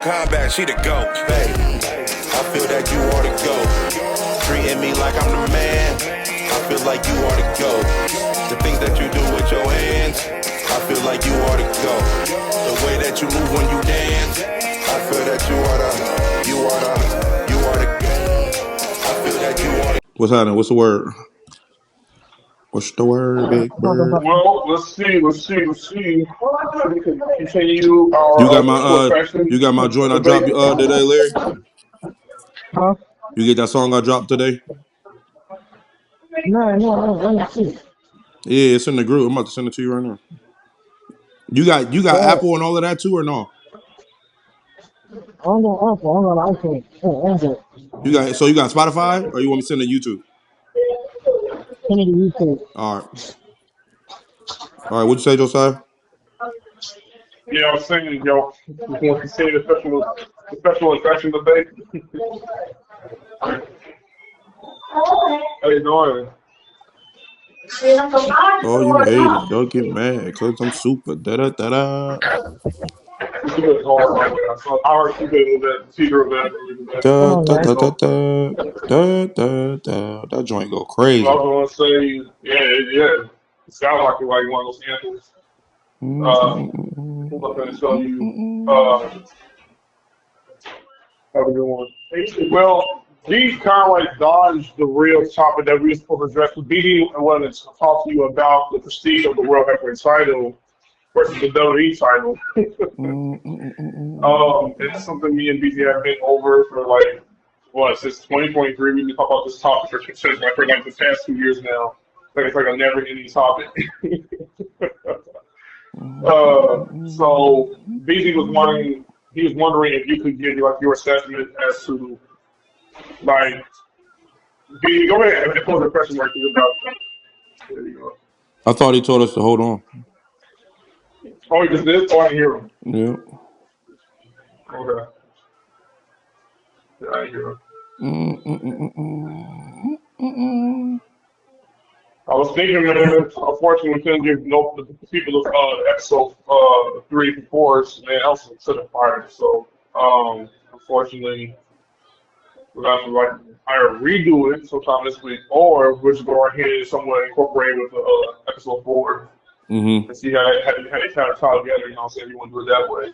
Combat, she the GOAT, babe. I feel that you ought to go. Treating me like I'm the man. I feel like you ought to go. The things that you do with your hands, I feel like you ought to go. The way that you move when you dance, I feel that you ought to. I feel that you ought to. What's happening? What's the word? What's the word, big bird? Well, let's see. We can continue You our got my fashion you got my joint I debate. dropped today, Larry? Huh? You get that song I dropped today? No, let me see. Yeah, it's in the group. I'm about to send it to you right now. You got What? Apple and all of that too, or no? I don't got Apple. I got iPhone. Oh, Android. You got Spotify, or you want me to send it to YouTube? Send it to YouTube. All right. What'd you say, Josiah? Yeah, I was saying, yo, we want to continue the special fashion debate. How you doing? Oh, you made it. Don't get mad, cause I'm super. Da da da da. You good call somewhere. So I already see the teacher of that. Come Da on, da man. da da So da da da da. That joint go I crazy. was gonna say, yeah. It sounds like one of those anthems. I'm gonna show you. Have a good one. Well, these kind of like dodged the real topic that we were supposed to address with BD. I wanted to talk to you about the prestige of the World Heavyweight title versus the WWE title. It's something me and BD have been over for like, what, since 2023. We've been talking about this topic for like the past 2 years now. Like it's like a never-ending topic. So BD was wondering. He was wondering if you could give like your assessment as to like BD. Go ahead and pose a question mark to you about that. There you go. I thought he told us to hold on. Oh, he just did. Oh, I didn't hear him. Yeah. Okay. Yeah, I didn't hear him. I was thinking that unfortunately we couldn't give the people of episode 3 and 4, man, else to the fire. So unfortunately we're gonna have to like either redo it sometime this week or we'll just go ahead and somewhat incorporate with episode 4 and see how they kind of tie together, you know what I'm saying, if you want to do it that way.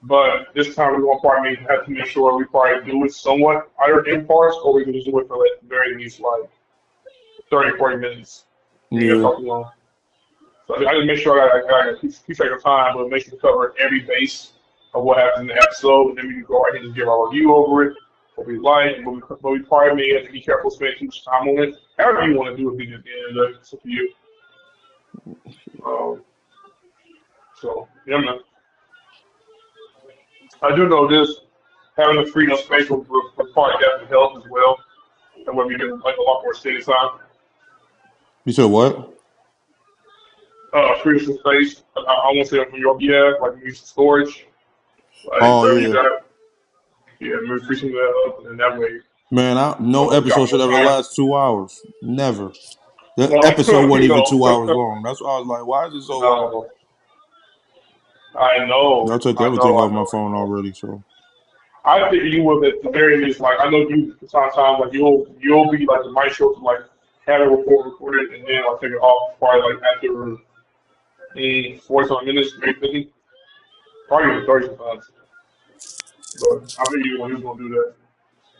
But this time we're gonna probably have to make sure we probably do it somewhat either in parts or we can just do it for like very least like 30, 40 minutes. You ain't Yeah. gonna talk too long. So I just make sure I keep track of time, but make sure to cover every base of what happens in the episode, and then we can go right ahead and give our review over it, what we like, but we probably may have to be careful spending too much time on it. However you want to do it, at the end of the day, it's up to you. So yeah, man. I do know this having the freedom space for part definitely helps as well, and when we get like a lot more sitting time. You said what? Freedom of space. I won't say from your behalf, like use storage. Like Oh wherever you yeah. got it. Yeah, we're increasing that up, and that way, Man, no we got episode more should ever time. last 2 hours. Never. The No, episode wasn't even no, 2 hours long. That's why I was like, why is it so long? no. I I know, took I everything know, I off my know, I phone know. already, so I think you will at the very least. Like I know you sometimes like you'll be like the mic show to like have it recorded and then I'll take it off probably like after 45 minutes, maybe 50, probably even 30 sometimes. But I think you was gonna do that.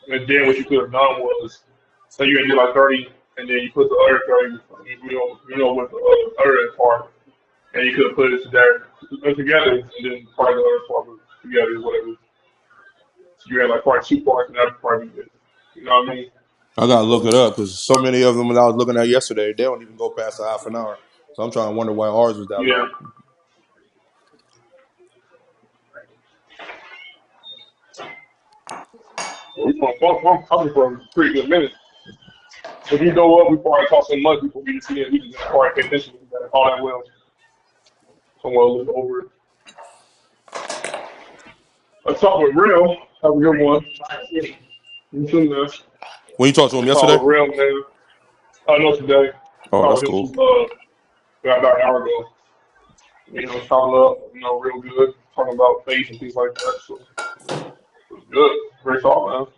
And then what you could have done was, say you did like 30, and then you put the other 30, with the other part, and you could have put it together, and then part of the other part was together, whatever. So you had like part 2 parts, and that part you did. You know what I mean? I gotta look it up because so many of them that I was looking at yesterday, they don't even go past a half an hour. So I'm trying to wonder why ours was that Yeah. long. We're going to cover for a pretty good minute. If you go up, we probably talk so much before we can see it. We can just probably pay attention to that all that well. Somewhere a little over it. Let's talk with Real. Have a good one. You too, man. When you talked to him Let's talk yesterday? with Real, man. No, today. Oh, Talked that's with him cool. about an hour ago. Chopping up, real good. Talking about faith and things like that. So Good. Great talk,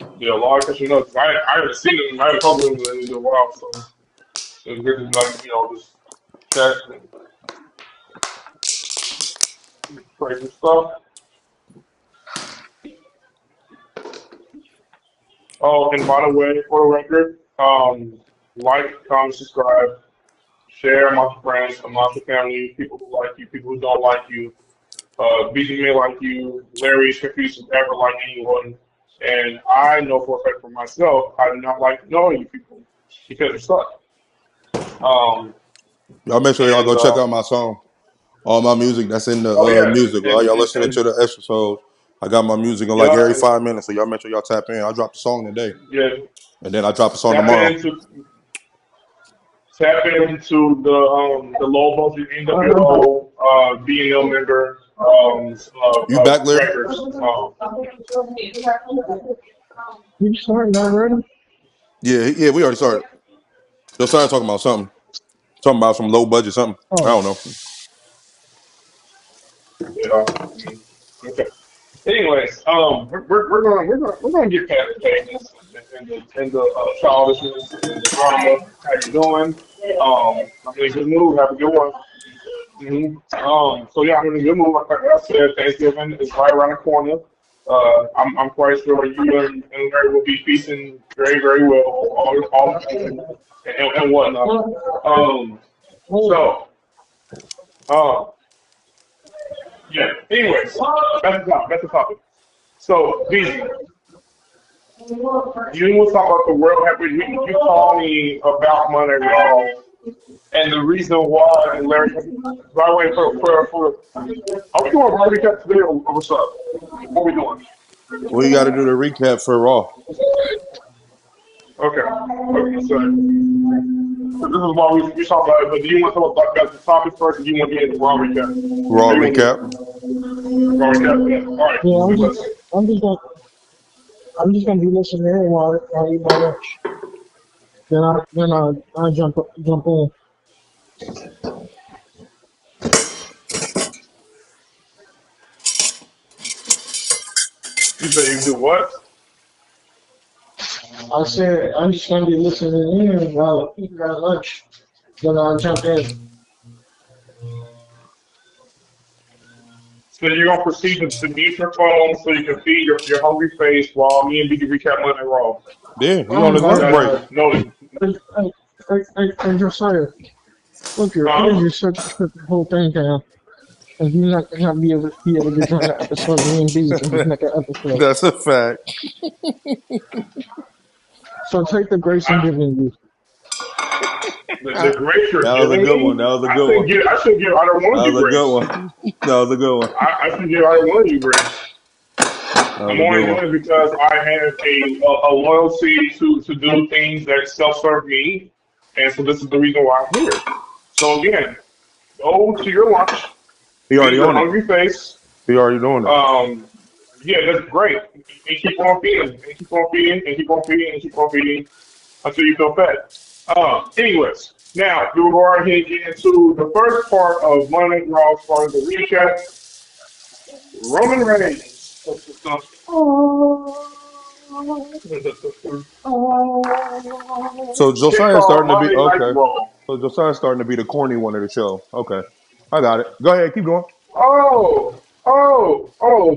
man. Yeah, a lot of catching up. I haven't seen them. I haven't talked to them in a while, so it's good to like just chat and crazy stuff. Oh, and by the way, for the record, like, comment, subscribe, share amongst friends, amongst your family, people who like you, people who don't like you. BG may like you, Larry's confused with ever like anyone, and I know for a fact for myself, I do not like knowing you people because you suck. Um, Y'all make sure y'all and go check out my song. All my music that's in the oh yeah, music. While y'all listening to and the episode, I got my music in like yeah, every 5 minutes. So y'all make sure y'all tap in. I dropped a song today, yeah, and then I drop a song tap tomorrow. into tap into the low budget Uh, NWO BNL member You back, Larry? records. you starting already? Yeah, yeah. We already started. Josiah talking about something. Talking about some low budget something. I Oh, don't know. Yeah. Okay. Anyways, we're gonna get past the vagueness and the childishness and the drama. How you doing? I'm in a good mood. Have a good one. So yeah, I'm in a good mood. Like I said, Thanksgiving is right around the corner. I'm quite sure you and Larry will be feasting very, very well, all the time and whatnot. Um, oh, so, uh, yeah. Anyways, that's the topic. That's the topic. So, BZ, you was talking about the world happening. You called me about Monday Raw and the reason why. And Larry, by the way, for are we doing a recap today or what's up? What are we doing? We got to do the recap for Raw. Okay. Okay. So this is why we talk about it. But do you want to talk about the topic first, or do you want to get into Raw recap? Raw How you want to do recap. it? Raw recap. Yeah. All right. yeah. Do this. I'm just gonna, I'm just gonna be listening in while I eat my lunch. I jump in. You say you do what? I said I'm just gonna be listening in while I eat my lunch. Then I jump in. So you're gonna proceed to mute your phone so you can feed your hungry face while me and BD recap Monday Raw. Yeah, he on I'm his lunch That's break. like, noted. I just say, look here, I'm gonna Uh, just shut the whole thing down. And you're not be able to join the episode. Me and B can just make an episode. That's a fact. So take the grace I'm I, giving you. the grace you're That was a giving good one. me, That was a good one. I should give either one That of you was a good grace. one. That was a good one. I should give either one of you grace. That was I'm a only good doing one. it because I have a loyalty to do things that self-serve me, and so this is the reason why I'm here. So again, go to your lunch, He feed already your on it. hungry face. He already doing it. Um, yeah, that's great. And keep on feeding, and keep on feeding, and keep on feeding, and keep on feeding until you feel fed. Anyways, now we will go right ahead and get into the first part of Monday Night Raw as far as the recap. Roman Reigns So kicked Josiah's off starting to be Monday Night okay. Raw. So Josiah's starting to be the corny one of the show. Okay, I got it. Go ahead, keep going. Oh,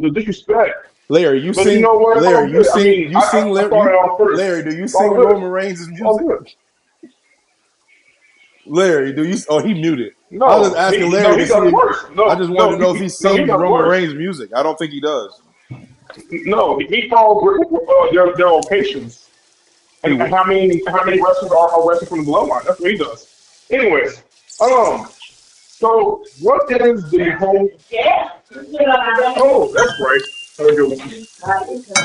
the disrespect. Larry, you But you sing. know what? It's all Larry, you good. I sing. mean, You sing. I Larry, started off first. Larry, do you It's all sing good. Roman Reigns' All music? good. Larry, do you? Oh, he muted. I was just No, asking no, Larry he to see does if. worse. I No, just wanted no, to know if he no, he sings does Roman worse. Reigns' music. I don't think he does. No, he follows their locations He. and how many wrestlers are wrestling from the bloodline. That's what he does. Anyways, so what is the whole? Oh, that's right. Have a good one.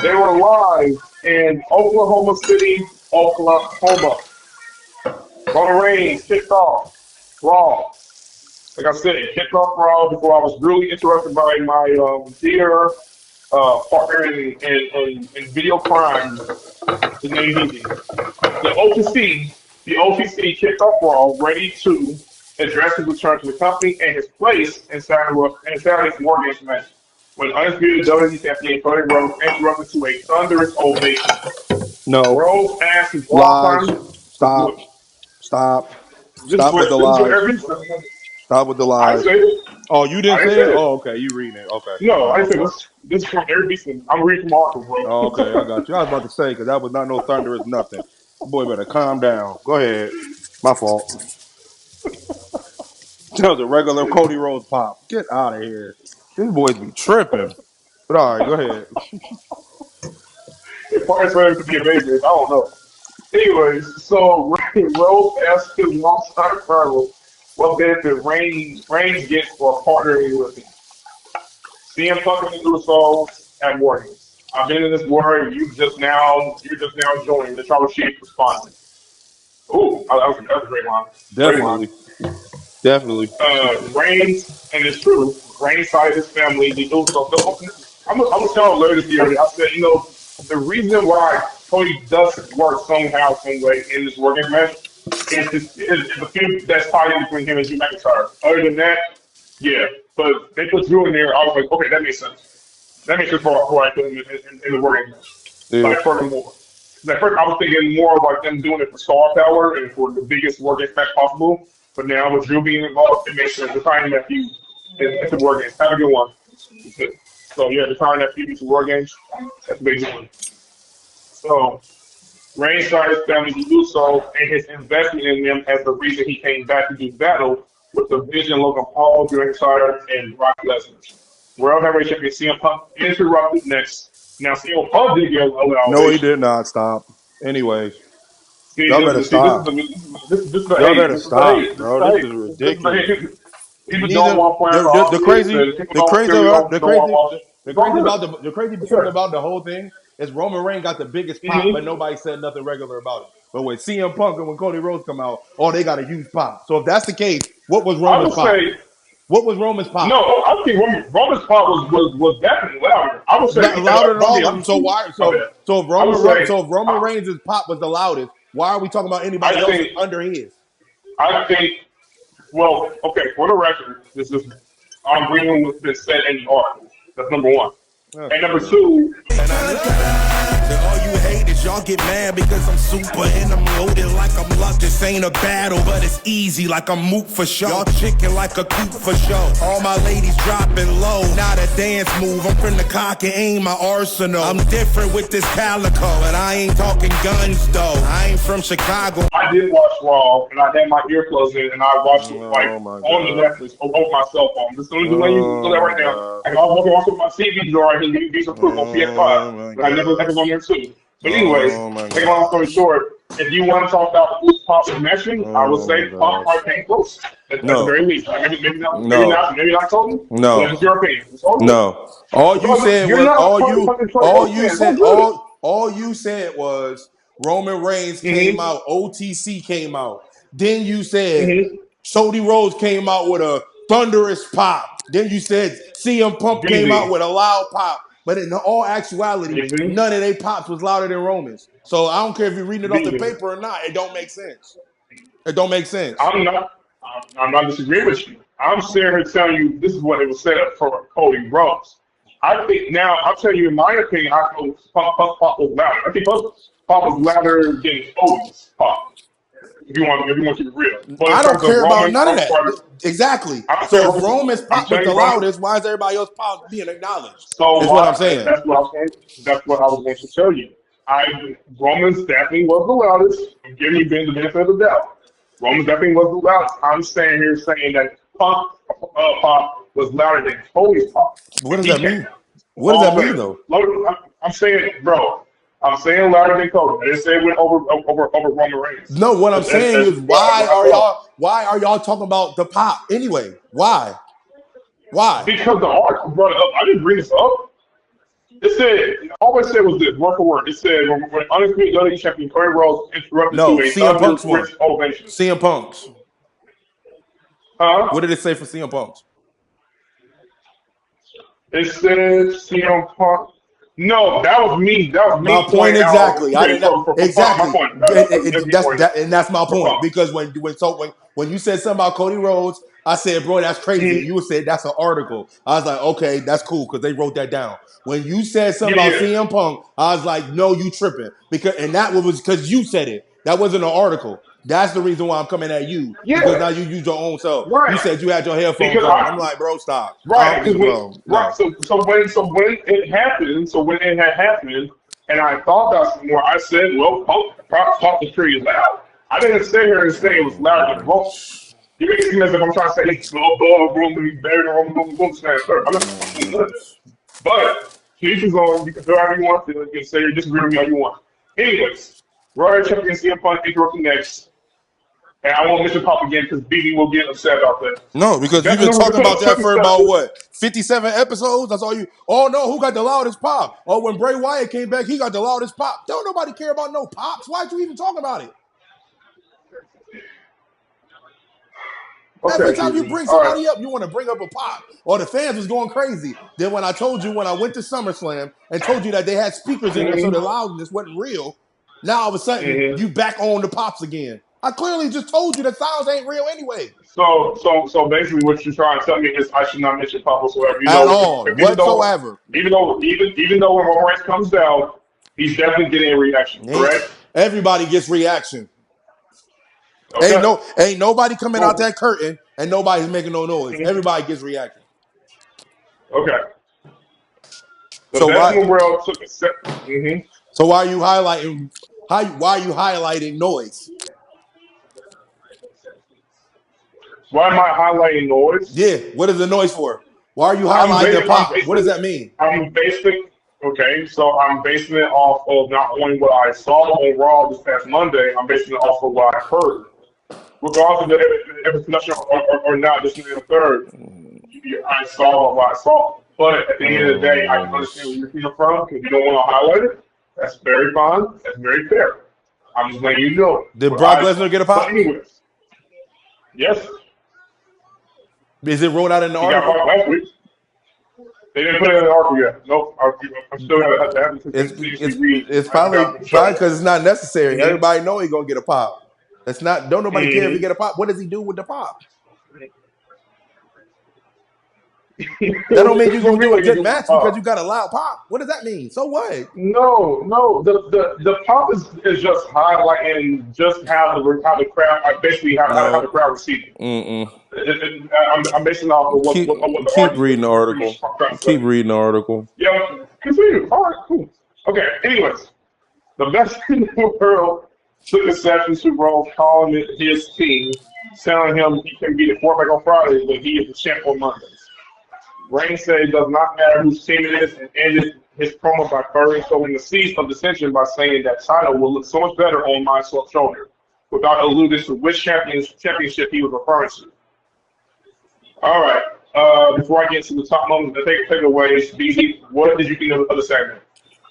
They were live in Oklahoma City, Oklahoma. Roman Reigns kicked off Raw. Like I said, kicked off Raw before I was really interrupted by my dear partner in video crime, the name Easy. The OTC kicked off Raw, ready to address his return to the company and his place in Saturday's War Games match. when undisputed WWE champion Cody Rhodes interrupted to a thunderous ovation. No. Rhodes asked his lost Lies. son, Stop. Stop. Stop with the this is what lies. everybody said. Stop with the I didn't lies. say it. Oh, you I didn't didn't say say it? it. Oh, okay. You reading it. Okay. No, All I right, my didn't say fault. this is from everybody. I'm reading from Arthur, Oh, okay. I bro. got you. I was about to say, because that was not no thunderous nothing. Boy, better calm down. Go ahead. My fault. That was a regular Cody Rhodes pop. Get out of here. These boys be tripping. But all right, go ahead. If Parker's ready to be a baby, I don't know. Anyways, so Rose asked his longtime rival what benefit Reigns gets for partnering with him. CM Punk and the Usos at Wargames. I've been in this war. You're just now joining. The Tribal Chief responded. Ooh, that was a great line. Great line. Definitely. Definitely. Reigns and it's true. Reigns side his family, the Usos. So, I'm gonna tell later this year. I said, the reason why Cody doesn't work somehow, some way in this working match is the feud that's tied in between him and Drew McIntyre. Other than that, yeah. But they put Drew in there. I was like, okay, that makes sense. That makes sense for why I put him in the working match. Yeah. Like furthermore. At first, I was thinking more of like them doing it for star power and for the biggest working match possible. But now with Drew being involved, it makes sense. They're tying that feud into war games. Have a good one. So yeah, they're tying that feud into war games. That's what they're doing. So Reigns started his family to do so, and his investment in them as the reason he came back to do battle with the Vision, Logan Paul, Drew McIntyre, and Brock Lesnar. World Heavyweight Champion CM Punk interrupted next. Now CM Punk did get a little No, he elevation. did not. Stop. Anyways, See, y'all better this is stop. the Y'all hate. better This is the stop, hate. This is bro. the This hate. is This is the ridiculous. hate. People don't Neither want players the off. crazy People the don't crazy clearly about don't want watch. the It's all crazy good. about the crazy It's thing fair. about the whole thing is Roman Reigns got the biggest pop, but Mm-hmm. nobody said nothing regular about it. But when CM Punk and when Cody Rhodes come out, oh, they got a huge pop. So if that's the case, what was I Roman's would pop? say What was Roman's no. pop? I think Roman's part was definitely louder. I would say Louder than I'm all being of them. honest So with you. why? My bad. So if I would say Roman Reigns' pop was the loudest, why are we talking about anybody I else's think under his? I think well okay for the record this is I'm reading what's been said in the article. That's number one. That's And number crazy. two, And I love it. To all you haters, y'all get mad because I'm super and I'm loaded like I'm luck. This ain't a battle, but it's easy like I'm moot for show. Y'all chicken like a coop for show. All my ladies dropping low, not a dance move. I'm from the cock and aim my arsenal. I'm different with this calico, and I ain't talking guns though. I ain't from Chicago. I did watch Raw, and I had my earplugs in, and I watched it like Oh my on the god. Netflix over my cell phone. Just as when you do Oh that my right now, god. I can also watch with my TV drawer and these are proof on PS5, Oh my but I never god. ever on there too. But anyways, Oh my make a long god. story short, if you want to talk about who's Pop was mentioned, I would Oh my say Pop gosh. probably came close at the No. very least. Like, No. maybe not Tony, but No. that's just your opinion. It's all good. No. All It's you all good. said You're was not a fucking Troy Rose fan. It's all good. all you said was Roman Reigns came Mm-hmm. out, OTC came out. Then you said Mm-hmm. Cody Rhodes came out with a thunderous pop. Then you said CM Punk came out Easy. with a loud pop. But in all actuality, Easy. none of their pops was louder than Roman's. So I don't care if you're reading it off the Easy. paper or not. It don't make sense. It don't make sense. I'm not disagreeing with you. I'm sitting here telling you this is what it was set up for Cody Rhodes. I think now I'll tell you in my opinion, I think Pop was louder. I think Pop was louder than Cody's Pop. If you want to be real. But in I don't terms of care about Roman, none of that. Exactly. I'm So saying if Roman's I'm pop was telling the you, Roman. loudest, why is everybody else pop being acknowledged? So Is what I'm why? saying. That's what I was going to tell you. Roman's definitely was the loudest. Give me Ben the benefit of the doubt. Roman's definitely was the loudest. I'm standing here saying that Pop was louder than Cody's Pop What when does he that came mean? out. It's What does all that mean fair. though? I'm saying, bro. I'm saying louder than Cody. I didn't say it went over Roman Reigns. No, what I'm That's, saying that's is what I thought. why are y'all talking about the pop anyway? Why? Why? Because the article brought it up. I didn't bring this up. It said, all it said was this, word for word. It said, when undisputed WWE champion Cody Rhodes interrupted No, to a CM Punk's one. thunder-rich ovation. CM Punk's. Huh? What did it say for CM Punk's? It said CM Punk. No, that was me. That was My me point pointing out. exactly. I Okay, didn't for Punk, my exactly. point. That's me That's pointing and that's my for point Punk. because when you said something about Cody Rhodes I said, bro, that's crazy. Mm, You said that's an article. I was like, okay, that's cool because they wrote that down. When you said something yeah, about yeah, CM Punk, I was like, no, you tripping and that was because you said it. That wasn't an article. That's the reason why I'm coming at you because yeah, now you use your own self. You right. said you had your headphones Because on. I'm like, bro, stop. right, because No. so when it happened, so when it had happened, and I thought about some more, I said, well, Punk was pretty loud. I didn't sit here and say it was louder than Roman. You make it seem as if I'm trying to say he's Roman, he's better than Roman, I'm not saying nothing. But to each his own. You can feel however you want to. You can say you disagree with me all you want. Anyways, Royal Champion CM Punk interrupting next. And I won't mention Pop again because BB will get upset about that. No, because you've That's been number talking about that for about discussion. what 57 episodes. That's all you. Oh no, who got the loudest pop? Oh, when Bray Wyatt came back, he got the loudest pop. Don't nobody care about no pops. Why'd you even talk about it? Every Okay, time you BB. bring All right. somebody up, you want to bring up a pop. Or the fans was going crazy. Then when I told you when I went to SummerSlam and told you that they had speakers in there so the Mm-hmm. loudness wasn't real, now all of a sudden Mm-hmm. you back on the pops again. I clearly just told you that sounds ain't real anyway. So basically, what you're trying to tell me is I should not mention Pop whatsoever. At all, whatsoever. Even though when Roman Reigns comes down, he's definitely getting a reaction. Correct? Everybody gets reaction. Okay. Ain't nobody coming out Cool. that curtain and nobody's making no noise. Mhm. Everybody gets reaction. Okay. The So best in why the world took a set. Mm-hmm. so why are you highlighting why are you highlighting noise? Why am I highlighting noise? Yeah, what is the noise for? Why are you I'm highlighting the basing, I'm pop? What does basing, that mean? I'm basing. Okay, so I'm basing it off of not only what I saw on Raw this past Monday. I'm basing it off of what I heard, regardless of if it's production or not. This is the third. I saw what I saw, but at the end of the day, I can understand where you're coming from because you don't want to highlight it. That's very fine. That's very fair. I'm just letting you know Did what Brock I Lesnar saw. get a But pop? anyways, yes, Is it wrote out in the he got article? caught last week. They didn't put it in the article yet. Nope. I'm still gonna have to continuously read. It's I probably forgot to show. because it's not necessary. Mm-hmm. Everybody know he gonna get a pop. It's not. Don't nobody care if he Mm-hmm. get a pop. What does he do with the pop? That don't mean you're What gonna do you do a mean you good do with the match because you pop? got a loud pop. What does that mean? So what? No. The pop is just highlighting just how the crowd basically how the No. crowd received it. Mm-mm. I'm basing it off of what the Keep article reading the is pretty much article. trying to Keep say. reading the article. Yeah, continue. All right, cool. Okay. Anyways, the best in the world took exception to Rose calling it his team, telling him he can be the quarterback on Friday, but he is the champ on Mondays. Reigns said it does not matter whose team it is and ended his promo by further sowing the seeds of dissension by saying that title will look so much better on my shoulder, without alluding to which championship he was referring to. All right. Before I get to the top moments, the takeaways, BZ, what did you think of the segment?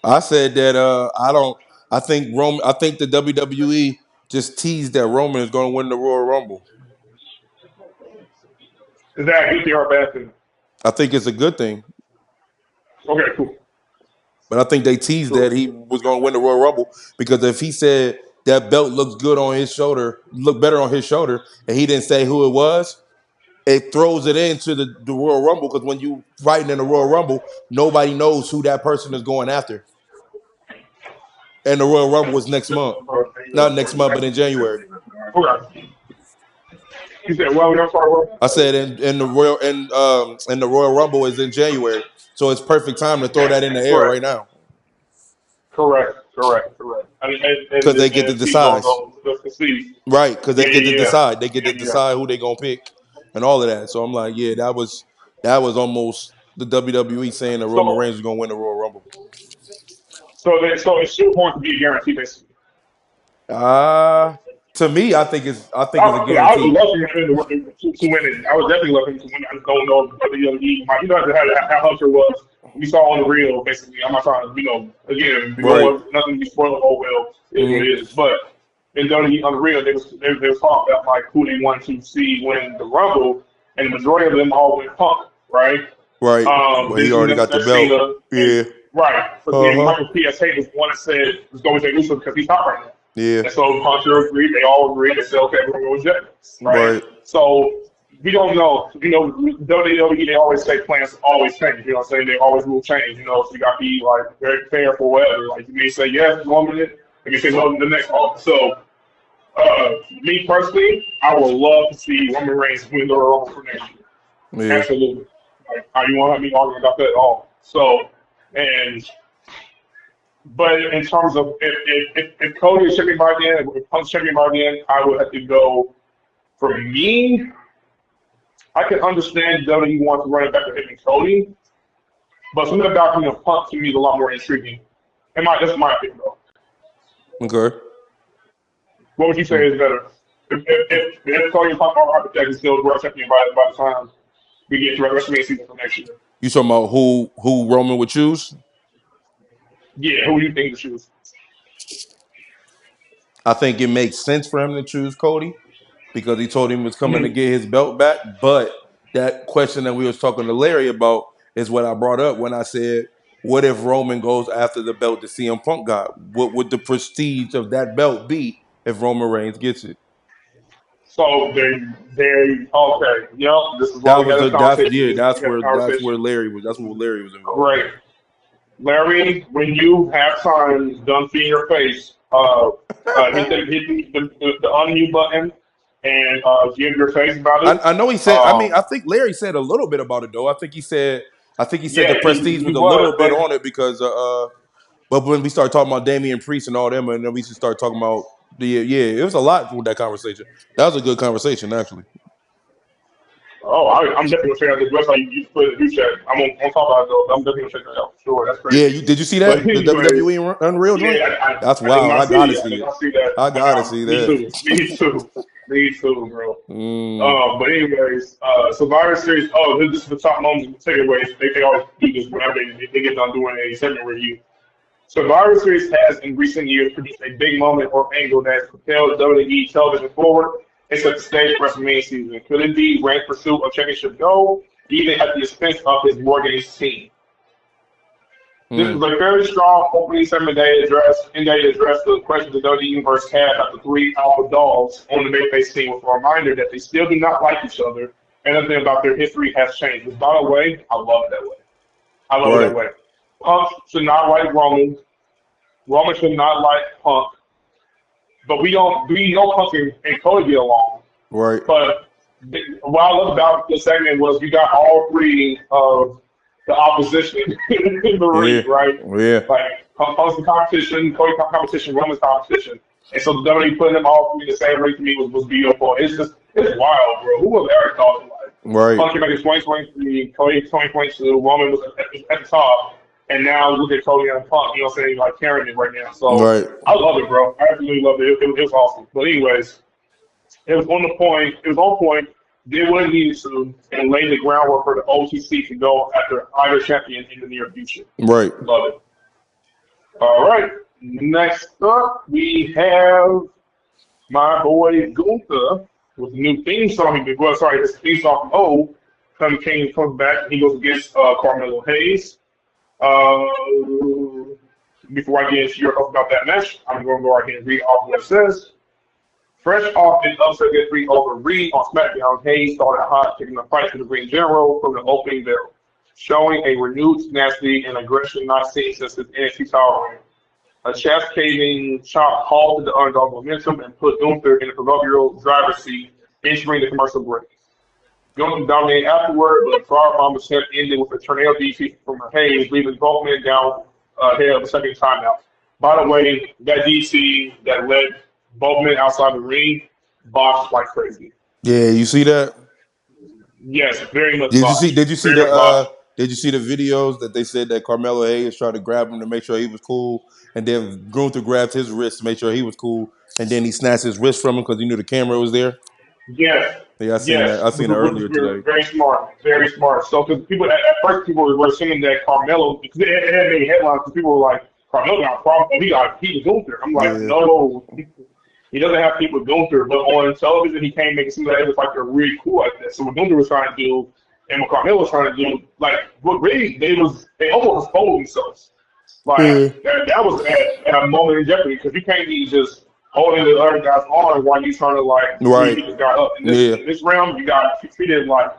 I said that I don't. I think the WWE just teased that Roman is going to win the Royal Rumble. Is that a good thing or a bad thing? I think it's a good thing, Okay, cool. but I think they teased that Cool. he was going to win the Royal Rumble because if he said that belt looks good on his shoulder, look better on his shoulder, and he didn't say who it was, it throws it into the Royal Rumble because when you fighting in the Royal Rumble, nobody knows who that person is going after. And the Royal Rumble was next month. Not next month, but in January. Okay. He said, well, I'm sorry, I what? said in the Royal Rumble is in January. So it's perfect time to throw that in the air right Correct. now. Correct. And Because the they get to NFT's decide. on the seeds. Right, because they get to Yeah. decide. They get to Yeah. decide who they gonna pick and all of that. So I'm like, yeah, that was almost the WWE saying that Roman So Reigns was gonna win the Royal Rumble. so it's still going to be a guarantee, basically. To me, I think it's a I would guarantee. love for him to win it. I would definitely love him to win it. I just don't know whether he might. You know how Hunter was. We saw on the reel, basically. I'm not trying to, again, we don't Right. want nothing to be spoiled. Oh well, it is what Mm-hmm. it is. But in WWE on the reel, they was talking about like who they wanted to see win the Rumble, and the majority of them all went Punk, right? Right. Well, Then he you already got the that's belt. Cena, and Yeah. right. But then Uh-huh. Michael PSA was the one that said it's going to Jey Uso because he's hot right now. Yeah. And so Hunter agreed, they all agreed, they said, okay, we're going to go with Jey, right? Right. So we don't know. WWE, they always say plans always change. You know what I'm saying? They always will change. So you got to be like very fair for whatever. Like you may say yes one minute, and you say no the next one. So, me personally, I would love to see Roman Reigns win the Royal Rumble for next year. Yeah. Absolutely. Like, you won't have me arguing about that at all. So, but in terms of if Cody is champion by then, if Punk's champion by then, I would have to go. For me, I can understand WWE wants to run it back to him and Cody, but something about him and Punk to me is a lot more intriguing. That's my opinion, though. Okay. What would you say is better? If Cody and Punk are hypothetically still world champion by the time we get to WrestleMania season for next year? You talking about who Roman would choose? Yeah, who do you think to choose? I think it makes sense for him to choose Cody because he told him he was coming to Mm-hmm. get his belt back. But that question that we was talking to Larry about is what I brought up when I said, what if Roman goes after the belt that CM Punk got? What would the prestige of that belt be if Roman Reigns gets it? So they okay. Yep, this is why That we was had the a conversation. that's where Larry was. That's where Larry was involved. Great. Larry, when you have time done feeding your face, hit the unmute button and give your face about it. I know he said. I mean, I think Larry said a little bit about it though. I think he said. Yeah, The prestige he was a was, little bit but on it because. But when we started talking about Damian Priest and all them, and then we should start talking about it was a lot with that conversation. That was a good conversation actually. I'm definitely gonna check out this website you put in the group chat. I'm on top of it though. I'm definitely gonna check that out. Sure, that's Yeah, crazy. did you see But that the anyways, WWE Unreal joint? yeah, That's I did wild. not I see gotta it. I see did it. not see that. I gotta see Me that. too. Me too, bro. Mm, But anyways, Survivor Series. Oh, this is the top moments and takeaways. They always do this whenever they get done doing a segment review. Survivor Series has, in recent years, produced a big moment or angle that has propelled WWE television forward and set the stage for WrestleMania season. Could it be Reigns' pursuit of championship gold, even at the expense of his War Games team? This mm, was a very strong opening segment that addressed the questions the WWE Universe had after three alpha dogs on the babyface team with a reminder that they still do not like each other and nothing about their history has changed. Which, by the way, I love it that way. I love it right, that way. Punk should not like Roman. Roman should not like Punk. But we know Punk and Cody get along. right. But what I love about the segment was you got all three of the opposition in the Yeah, ring, right? yeah, Like Punk's the competition, Cody competition, Roman's competition. And so the WWE putting them all three in the same ring to me was beautiful. It's wild, bro. Who would have ever thought like right, Punk came back in 2023, Cody 2022, Roman was at the top. And now look at Cody and Punk, you know what I'm saying, like carrying it right now. So right, I love it, bro. I absolutely love it. It was awesome. But anyways, it was on the point. It was on point. Did what it needed to, and laid the groundwork for the OTC to go after either champion in the near future. right. Love it. All right. Next up, we have my boy Gunther with a new theme song. His theme song from O. Comes back. He goes against Carmelo Hayes. Before I get into your talk about that match, I'm going to go right here and read off what it says. Fresh off an upset victory over Reed on SmackDown, Hayes started hot, taking the fight to the ring general from the opening bell, showing a renewed tenacity and aggression not seen since his NXT title reign. A chest-caving chop halted the underdog momentum and put Gunther in the proverbial driver's seat, entering the commercial break. Gunther dominated afterward, but the firebomb attempt ended with a tornado DT from Hayes, leaving both men down ahead of the second timeout. By the way, that DC that led both men outside the ring boxed like crazy. Yeah, you see that? Yes, very much Did you see? botched. Did you see Very the? much botched. Did you see the videos that they said that Carmelo Hayes tried to grab him to make sure he was cool, and then Gunther grabbed his wrist to make sure he was cool, and then he snatched his wrist from him because he knew the camera was there. Yes, Yeah, I seen that. yes, I which seen that was earlier today. very smart, very smart. So, because people at first people were assuming that Carmelo, because it had many headlines, because people were like, Carmelo got a problem, he got Pete Gunther. I'm like, Yeah, no, he doesn't have Pete with Gunther, but on television he came making it seem like it was like they're really cool like that. So what Gunther was trying to do, and what Carmelo was trying to do, like what really they almost exposed themselves. Like yeah, that was at a moment in jeopardy because you can't be just holding the other guy's arm while you trying to like really Right. beat this guy up. Yeah. In this realm, you got treated like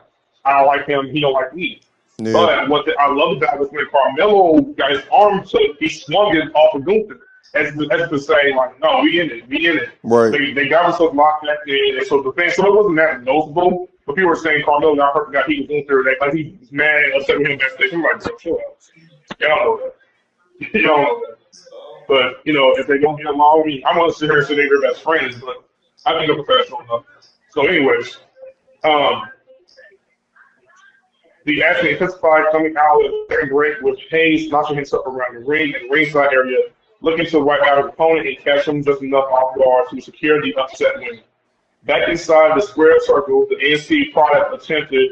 I don't like him, he don't like me. Yeah. But I love about was when Carmelo got his arm took, he swung it off of Gunther. As to say, like, no, we in it, we in it. Right. They got themselves locked back in, and so the thing, so it wasn't that noticeable. But people were saying Carmelo got hurt, got heat with Gunther, like he was mad and upset with him backstage. I'm like, bro, chill out. Y'all know that. Y'all know that. But if they don't get along, I'm gonna sit here and say they're best friends, but I think they're professional enough. So, anyways, um, the action intensified coming out of the second break with Hayes launching himself around the ring and ringside area, looking to wipe out his opponent and catch him just enough off guard to secure the upset win. Back inside the square circle, the NC product attempted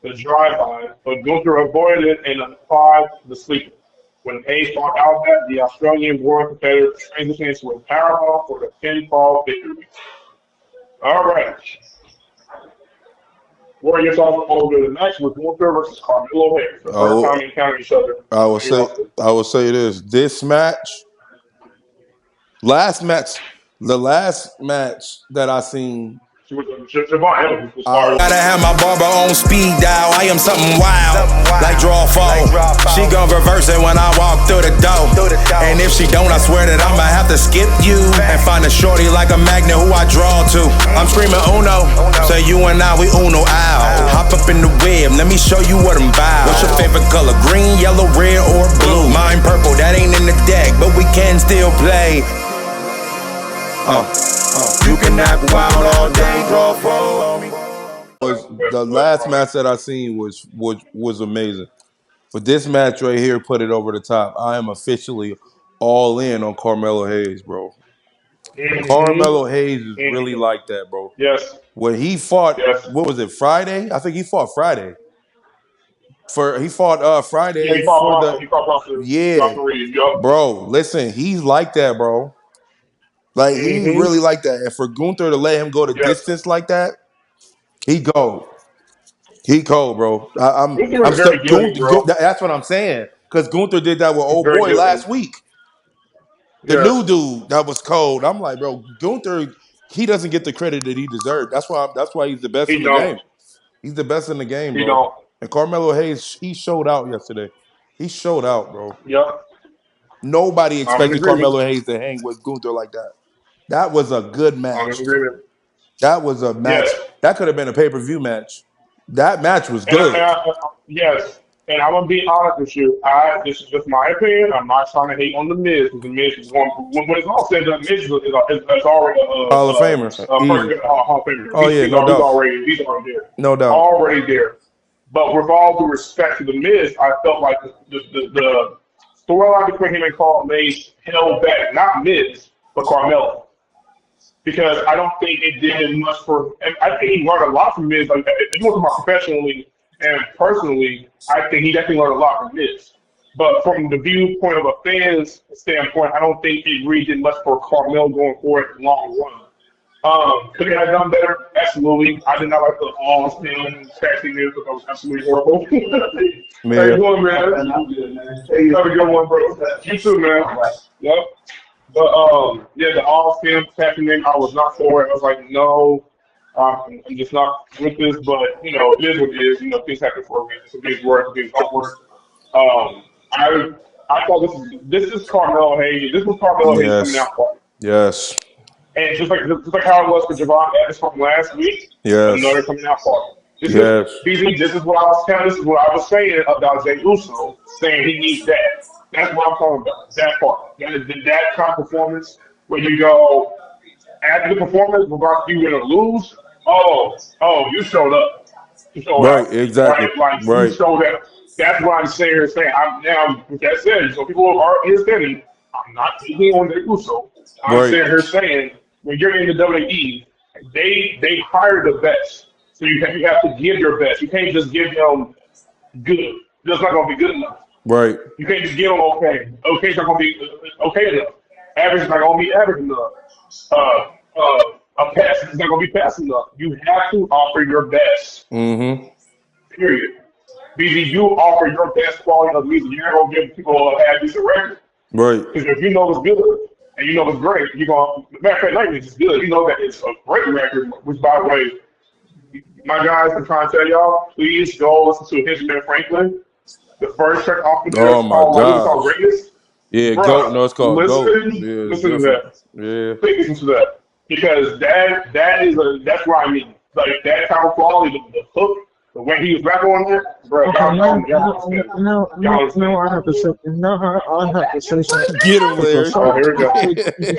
the drive-by, but Gunther avoided it and applied the sleeper. When Hayes fought out that, the Australian born competitor transitioned into a powerbomb for the pinfall victory. All right. What are your thoughts over the match with Gunther versus Carmelo Hayes? The first time they encountered each other. I will say this. This match, the last match that I seen. Gotta have my barber on speed dial. I am something wild, like draw fall. She gon' reverse it when I walk through the door. And if she don't, I swear that I'ma have to skip you and find a shorty like a magnet who I draw to. I'm screaming Uno, so you and I we Uno out. Hop up in the web, let me show you what I'm about. What's your favorite color? Green, yellow, red, or blue? Mine purple, that ain't in the deck, but we can still play. You can act wild all day, draw for me. The last match that I seen was amazing. But this match right here put it over the top. I am officially all in on Carmelo Hayes, bro. Carmelo Hayes is really like that, bro. Yes. When he fought, what was it, Friday? I think he fought Friday. He fought Friday. Yeah, he fought Bro, listen, he's like that, bro. Like he really like that. And for Gunther to let him go the distance like that, he cold. He cold, bro. I'm very giving, bro. That's what I'm saying. Because Gunther did that with old boy last week. The new dude that was cold. I'm like, bro, Gunther, he doesn't get the credit that he deserved. That's why he's the best in the game. He's the best in the game, bro. And Carmelo Hayes, he showed out yesterday. He showed out, bro. Yep. Nobody expected Carmelo Hayes to hang with Gunther like that. That was a good match. That was a match. Yes. That could have been a pay-per-view match. That match was good. Yes. And I'm gonna be honest with you. This is just my opinion. I'm not trying to hate on the Miz because the Miz is going. When it's all said, the Miz is already a Hall of Famer. Hall of Famer. Oh yeah, no doubt. He's already there. No doubt. Already there. But with all due respect to the Miz, I felt like the storyline between him and Carl Mays held back not Miz but Carmelo. Because I don't think it did much for. And I think he learned a lot from Miz. Like if you want to talk about professionally and personally, I think he definitely learned a lot from Miz. But from the viewpoint of a fan's standpoint, I don't think it really did much for Carmelo going forward in the long run. Could he have done better? Absolutely. I did not like the all-spin taxi news. That was absolutely horrible. Man. How you doing, man? Hey, have a good one, bro. You too, man. Yep. But yeah, the all-spin taxi name, I was not for it. I was like, no. I'm just not with this, but it is what it is. Things happen for a reason. Some things work, some things don't work. I thought this is Carmelo Hayes. This was Carmelo Hayes coming out. Yes. And just like how it was for Javon Evans from last week. Yes. Another coming out party. This is what I was saying about Jey Uso, saying he needs that. That's what I'm talking about. That part. That kind of performance where you go after the performance, regardless if you win or lose. Oh, you showed up. You showed right, up. Exactly. Right? You showed up. That's what I'm saying. I'm now, with that said, so people are understanding, I'm not speaking on the Uso. I'm sitting here saying, when you're in the WWE, they hire the best. So you have to give your best. You can't just give them good. That's not going to be good enough. Right. You can't just give them okay. Okay is not going to be okay enough. Average is not going to be average enough. A pass is not going to be fast enough. You have to offer your best. Mm-hmm. Period. Because you offer your best quality of music, you're not going to give people a half decent record. Right. Because if you know it's good, and you know it's great. You're going, matter of fact, not even just good. You know that it's a great record. Which, by the way, my guys, I'm trying to tell y'all, please go listen to History of Franklin. The first track off of there Oh is my called, I think it's called gosh. Greatness. Yeah, goat. Bruh, No, it's called goat. listen, Yeah, it's listen to different. that. Yeah. Please listen to that because that's what I mean. Like that kind of quality, the hook, the way he was rapping on that, bro. Okay, Y'all understand? Y'all now understand? I have to say, now I have to say something. Get him, Because Larry. Oh, here we go. you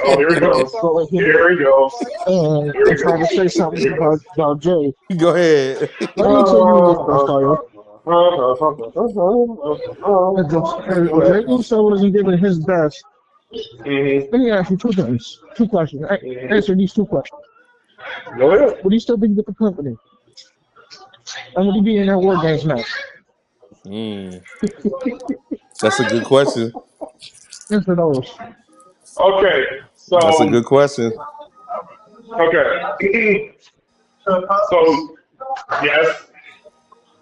Oh, here he goes. go ahead Here he goes. and Here he try to goes. say something Here he goes. about Jay. Go ahead. Let me tell you this, Josiah. If Jay Uso wasn't giving his best, Mm-hmm. let me ask you two things, two questions. Answer these two questions. Go ahead. Would he still be with the company? And would he be in that War Games match? Mm, that's a good question. Answer those. Okay, That's a so good question. okay, so yes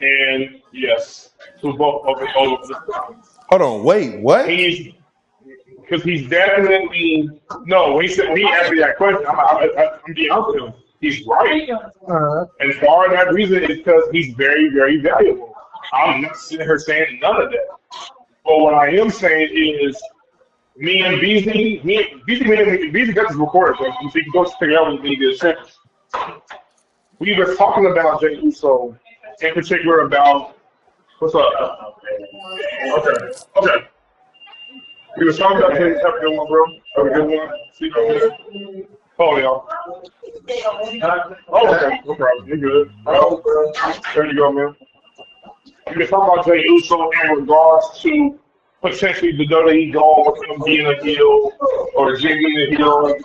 and yes to both of the comments. Hold on. Wait. What? He's because he's definitely no. When he asked me that question, I'm being honest with him. He's right, and for that reason is because he's very, very valuable. I'm not sitting here saying none of that. But what I am saying is, me and Beasley got this recorded, so you can go check it out when you get a chance. We were talking about Jay Uso, in particular about what's up. Okay, okay. We were talking about Jay. Have a good one, bro. Have a good one. See you. Oh, y'all. Oh, okay. No problem. You're good. Oh, there you go, man. We were talking about Jay Uso in regards to potentially the WWE going with him being a heel or Jay being a heel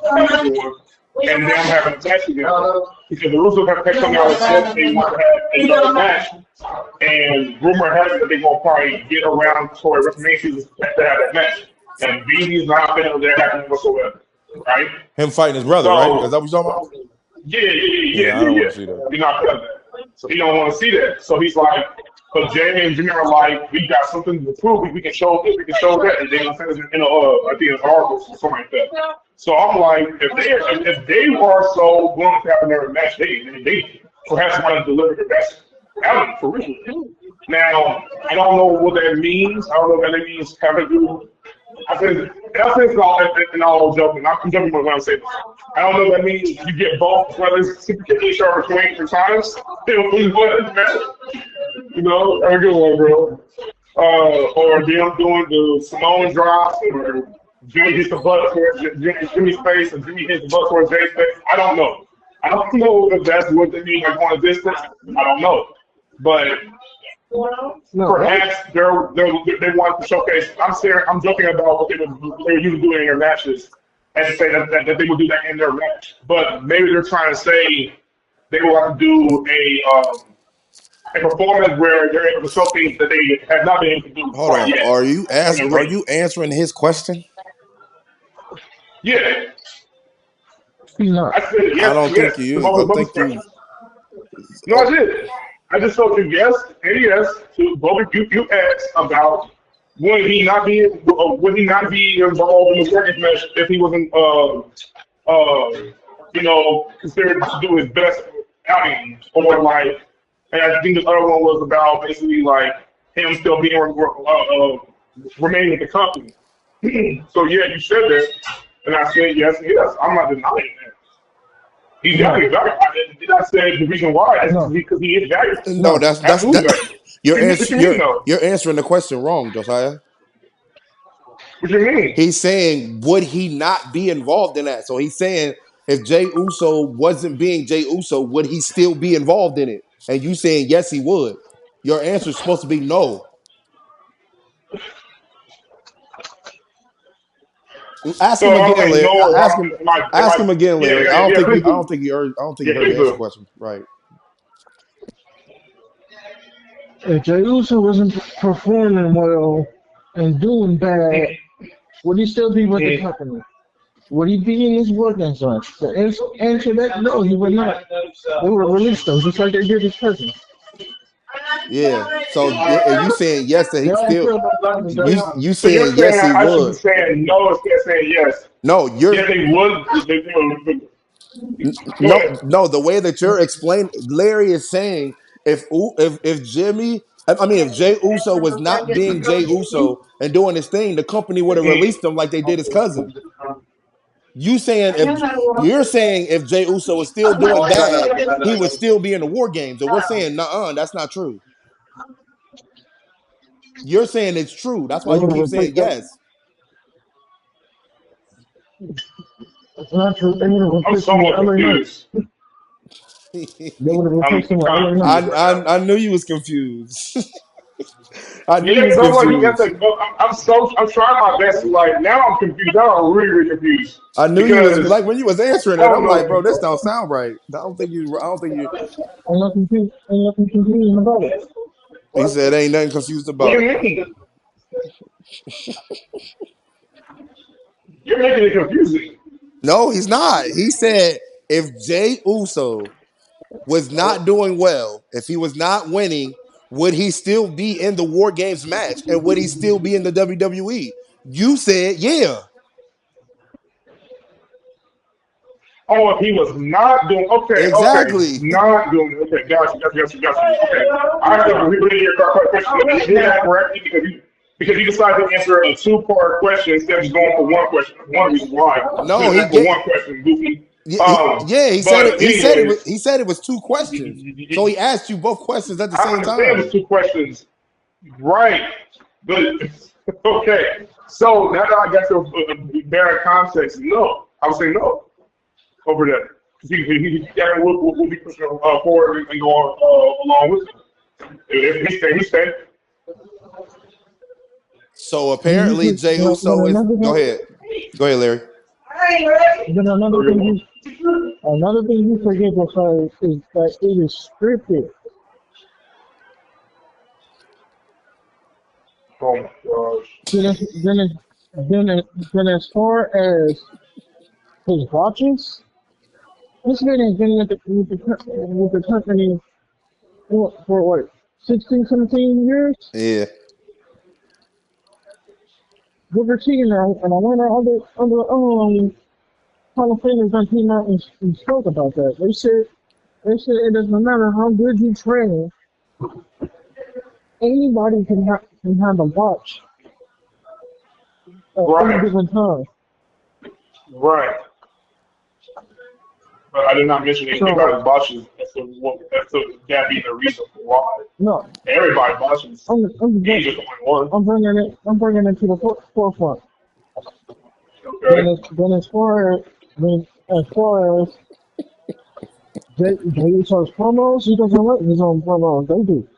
and them having a match together. Because the Russo have come out and said they want to have another match. And rumor has it that they're going to probably get around toward WrestleMania to have that match. And BD's not been able to happen whatsoever. Right? Him fighting his brother, right? Is So, that what you're talking about? Yeah, I don't want to see that. You're not feeling that. So he don't want to see that. So he's like, but Jay and Jimmy are like, we got something to prove. We can show this, we can show that. And they don't say this in I think it's articles or something like that. So I'm like, if they are so willing to have another match, they perhaps want to deliver the best album for real. Now, I don't know what that means. I don't know what that means having to do. I said it's all joking. I'm joking when I'm saying this. I don't know what that means. You get both, whether it's Super K or 23 times. You know, a good one, bro. Or them doing the Simone drops, or Jimmy hits the butt for Jimmy's face, or Jimmy hits the butt for Jay's face. I don't know. I don't know if that's what they mean, like going a distance. I don't know. But perhaps they want to showcase. I'm joking about what they were usually doing in their matches, and to say that they would do that in their match. But maybe they're trying to say they will have to do a performance where they're able to show things that they have not been able to do Hold quite on. yet. Are you answering his question? Yeah. He's not. I said yes, I don't think he to is. I both think you. No, I did. I just told you yes and yes to both. You asked about would he not be involved in the second match if he wasn't considered to do his best outing, or like, and I think the other one was about basically like him still being remaining with the company. So yeah, you said that, and I said yes, yes. I'm not denying that. He's definitely valuable. Did I say the reason why? That's because he is valuable. No, that's Absolutely valuable. you're answering the question wrong, Josiah. What you mean? He's saying, would he not be involved in that? So he's saying, if Jay Uso wasn't being Jay Uso, would he still be involved in it? And you saying yes, he would. Your answer is supposed to be no. Ask So him I'm again, saying Larry. no. Ask him again, Larry. I don't think he heard Please the answer do. question right. If Jey Uso wasn't performing well and doing bad, would he still be with the company? Would he be in his working zone? The answer that no, he would not. They would release them just like they did his cousin. Yeah. So are you saying yes that he They don't still? feel about that. You So you're saying saying yes he I should be would? saying no instead of saying yes. No, Yeah, they would. Go no, ahead. no. The way that you're explaining, Larry is saying if Jimmy, I mean, if Jay Uso was not being Jay Uso and doing his thing, the company would have released him like they did his cousin. You saying if you're saying if Jay Uso was still doing bad, he would still be in the war games, and we're saying, nah, that's not true. You're saying it's true. That's They why you would have keep saying replaced him. yes. It's not true. They would have I'm replaced him with somewhat LA Knight. confused. They would have I'm replaced him with kind LA of Knight. confused right now. I knew you was confused. I knew Yeah, you was because I'm like, you got confused. to go. I'm trying my best. Like now, I'm confused. Now I'm really, really confused I knew you was because like when you was answering I it. don't I'm like, bro, this know. don't sound right. I don't think you. I don't think you. Ain't nothing confusing about it. He said, "Ain't nothing confused What about do it." you mean? You're making it confusing. No, he's not. He said if Jay Uso was not doing well, if he was not winning, would he still be in the War Games match and would he still be in the WWE? You said, yeah. Oh, if he was not doing okay, Exactly. not doing okay, gotcha. Okay, I have to repeat your question. You did that correctly because you decided to answer a two-part question instead of just going for one question. One reason why you No, just he asked for get one question, Goofy. yeah, he said it. But anyways, He said it was two questions. So he asked you both questions at the I same understand time. the two questions, right? But okay, so now that I got your better context, no, I would say no over there. We'll be pushing forward and go on along with him. If he stay. So And you apparently could, Jay but Uso is another go thing, ahead. Go ahead, Larry. then another thing you forget is that it is scripted. Oh my gosh. Then, as- then, as- then as far as his watches, this man has been with the company for what, 16, 17 years? Yeah. Give or take now, and I wonder other Hall of Famers that came out and spoke about that. They said it doesn't matter how good you train, anybody can have a watch at any Right, given time. right. But I did not mention anything about So his botches. That's that being the reason for why. no, Everybody botches. I'm I'm He ain't just, just the only one. I'm bringing it to the forefront. Then Okay. as then as far as then as far as Jay Uso's promos, he doesn't let his own promos. They do.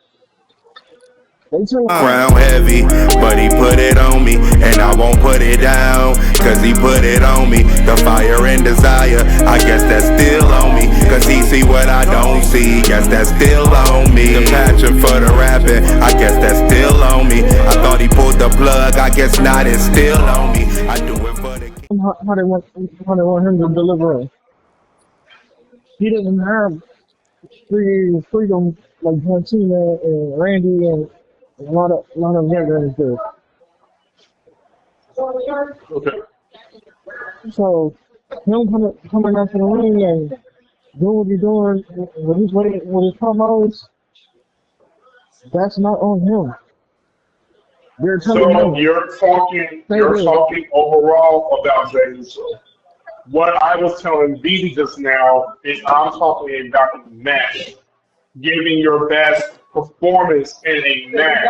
They tell him. Crown heavy, but he put it on me, and I won't put it down, cause he put it on me. The fire and desire, I guess that's still on me, cause he see what I don't see, guess that's still on me. The passion for the rapping, I guess that's still on me. I thought he pulled the plug, I guess not, it's still on me. I do it for the How they want him to deliver it. He doesn't have freedom like John Cena and Randy and a lot of veterans do. Okay. So him coming out to the ring and doing what he's doing with his promos, that's not on him. They're telling So him, stay you're there. talking overall about Jey Uso. What I was telling BD just now is I'm talking about a match, giving your best performance in a match,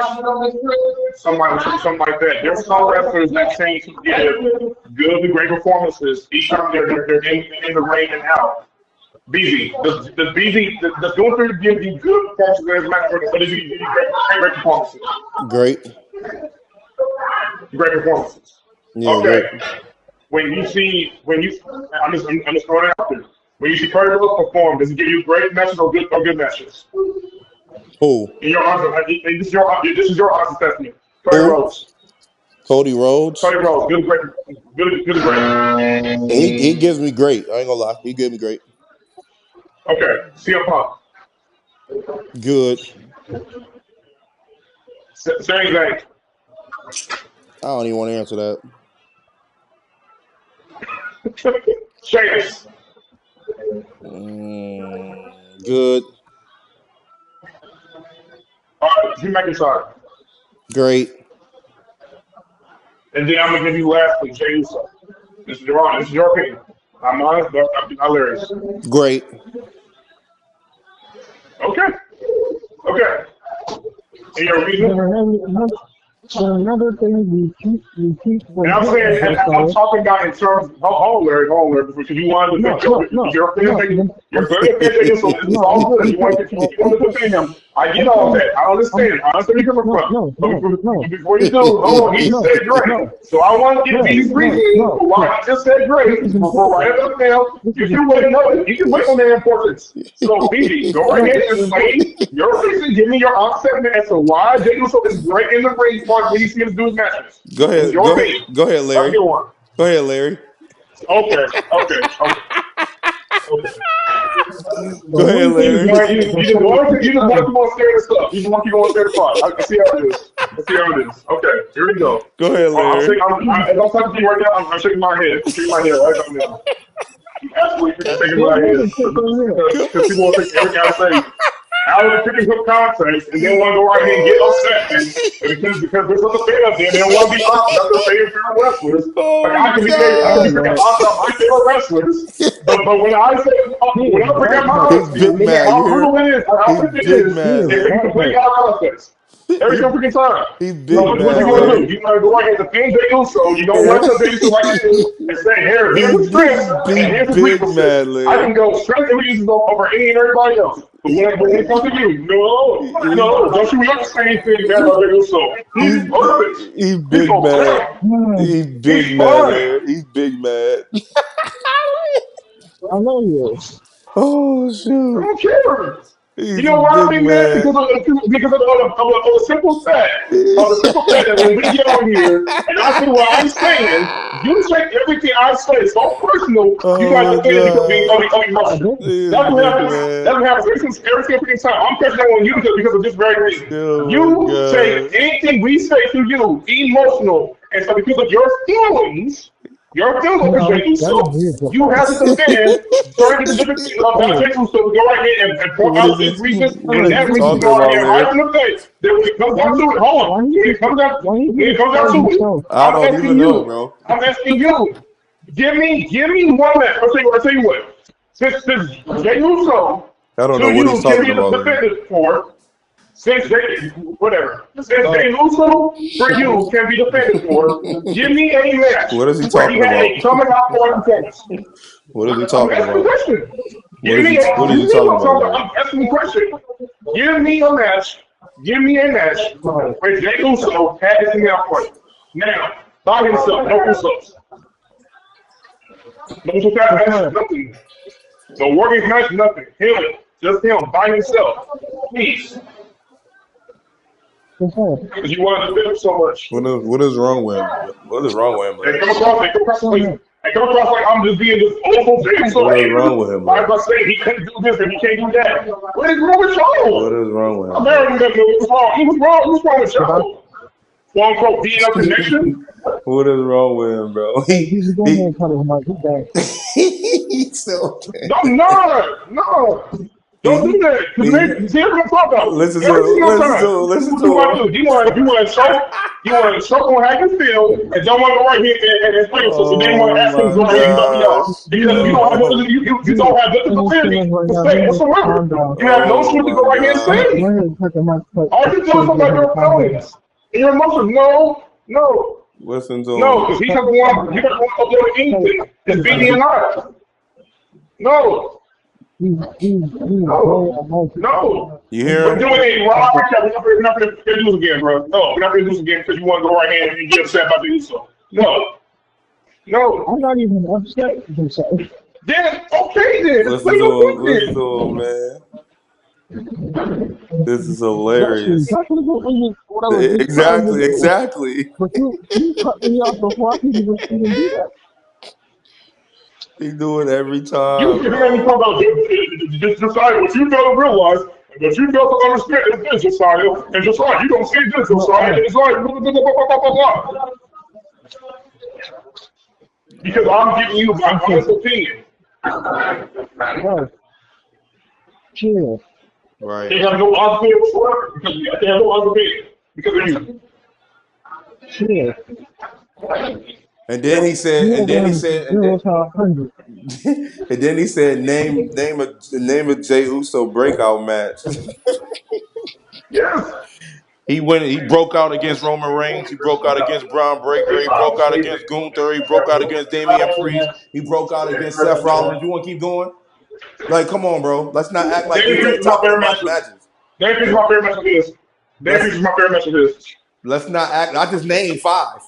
something like that. There's some wrestlers that seem to give good to great performances each time they're in the ring and out. BZ, does BZ, does Gunther give you good performances in his match, or does he give you great performances? Great. Great performances. Yeah, Okay. great. I'm just throwing it out there. When you see Cody Rhodes perform, does he give you great matches or good matches? Who? In your honest, this is your honest assessment. Cody Who? Rhodes. Cody Rhodes? Cody Rhodes, good, great, good, great. He gives me great. I ain't gonna lie. He gives me great. Okay, CM Punk. Good. Same thing. I don't even want to answer that. Chance. Good. All right, Drew McIntyre. Great. And then I'm gonna give you lastly Jay Uso. This is your opinion. I'm honest, but I'm hilarious. Great. Okay. Okay. And your reason? Another thing we keep And I'm saying, and I'm talking about in terms. Hold on, Larry, because you wanted to defend your opinion. You're going to defend Jay Uso. This is all good. You want to defend him. I get all that. I understand. I understand where you're coming from. But before you do, hold on, he said great. So I want to get these reasons why he just said great. Before I write it up now, you can wait. No, you can wait on their importance. So, BD, go right ahead and say your reason. Give me your offset as to why Jay Uso is great in the ring part when you see him do his matches. Go ahead. Go ahead, Larry. Go ahead, Larry. Okay. Go ahead, Larry. You just want to keep on staring at stuff. You just want to keep on staring at stuff. I can see how it is. Okay, here we go. Go ahead, Larry. As I'm talking to you right now, I'm shaking my head. I'm shaking my head right now. Absolutely shaking my head. Because people will think everything I say out of the freaking hook context, and they want to go right here and get upset. And because there's other fans there, they don't want to be honest about their favorite wrestlers. Like I can be freaking honest about my favorite wrestlers. But when I say, when I bring up my honesty, how brutal it is, how quick it is, it's completely out of context. Every single freaking time. He's big What you want to do? You want to go right here and defend Jay Uso. You don't want to Jay Uso like this and say, here's the strength, and here's the weaknesses. I can go strength and weaknesses over any and everybody else. But when it comes to you, no, don't you ever say anything bad about Jay Uso. He's perfect. He's big mad. He's big mad. He's big mad. I know you. Oh shoot! I don't care. You know why I'm mad? Because of a simple fact. Of the simple fact that when we get on here and I say what I'm saying, you take everything I say so personal, you guys think it's because being emotional. That's what happens. That's what happens. Every single time. I'm personal on you because of this very reason. You take anything we say to you emotional, and so because of your feelings, you have to defend certain different about Jay Uso to go right here and point out these reasons and that reason go right here right in the face. Then when it comes down to it, hold on. When it comes down to it, I don't even know, bro. I'm asking you. Give me one match. I'll tell you what. Since Jay Uso, I don't know what he's talking about. Since Jay Uso for you can be defended for, give me a match. What is he talking about? Coming out for performance. What is he talking about? What is he talking about? I'm asking the question. Give me a match. Give me a match where Jay Uso had his thing out for you. Now, by himself, no Usos. No Usos, nothing. No working match, nothing. Him, just him by himself. Peace. Because you want to defend him so much. What is wrong with him? What is wrong with him? They come across like I'm just being this awful Jay Uso. What is wrong with him? I was saying he couldn't do this and he can't do that. What is wrong with y'all? What is wrong with him? American doesn't know what's wrong. What's wrong with y'all? Quote unquote being a connection. What is wrong with him, bro? He's going to cut him like he's so No. Don't do that. See what I'm talking about. Listen to him. You want to choke on how you feel and don't want to go right here and explain so then you want to ask him to go ahead and help me out. Because you don't have nothing to say whatsoever. You have no truth to go right here and say. All you do is talk about your feelings and your emotions. No. Listen to him. No, because he doesn't want to upload anything. It's beating alive. No. No. You hear him? We're doing it right. We're not going to do this again, bro. No, we're not going to do this again because you want to go right here and get upset about the Uso. No. I'm not even upset with himself. Then, okay then. Listen to him, man. This is hilarious. Exactly. But you cut me off before I could even do that. He do it every time. You can hear me talk about Josiah. What you fail to realize, and what you fail to understand is this, Josiah. And Josiah, you don't see this, Josiah. It's like blah, blah, blah, blah, blah, blah, blah. Because I'm giving you my honest opinion. Bro, chill. Right. They have no honest opinion whatsoever. Because they have no honest opinion. Because of you. Chill. And then he said, You and are then he going said, and 0 then, to 100. and then he said, name a Jey Uso breakout match. Yes. He broke out against Roman Reigns. He broke out against Braun Breaker. He broke out against Gunther. He broke out against Damian Priest. He broke out against Seth Rollins. You want to keep going? Like, come on, bro. Let's not act like Damian these Priest are is my top of the favorite month match. matches. Damian Priest is my favorite match of this. Damian Priest is my favorite match of this. Let's not act. I just named 5.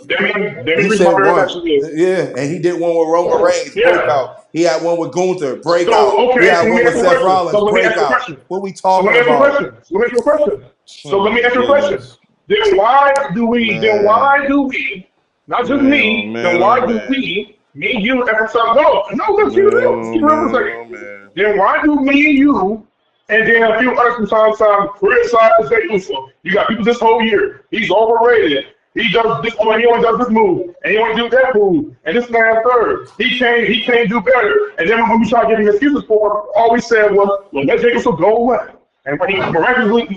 Damian You Priest is my said favorite one. match of this. Yeah, and he did one with Roman Reigns, Yeah. breakout. He had one with Gunther, breakout. So, He okay, so had let me one ask with you a Seth question. Rollins, So let me ask you a breakout. question. What we So let talking me ask you a about? question. So let me ask you a question. So Oh let me my ask you a question. goodness. Then why do we, Man. not just Man, oh me, then man, why oh do man. we, me and you, and some, no, let's keep it Man, real. Let's oh keep it real for man, a oh second. man. Then why do me and you, and then a few others from time to time criticize Jey Uso? You got people this whole year. He's overrated. He does this, or he only does this move, and he only do that move, and this man third. He can't do better. And then when we try to give him excuses for it, all we said was, well, let Jey Uso go away. And when he miraculously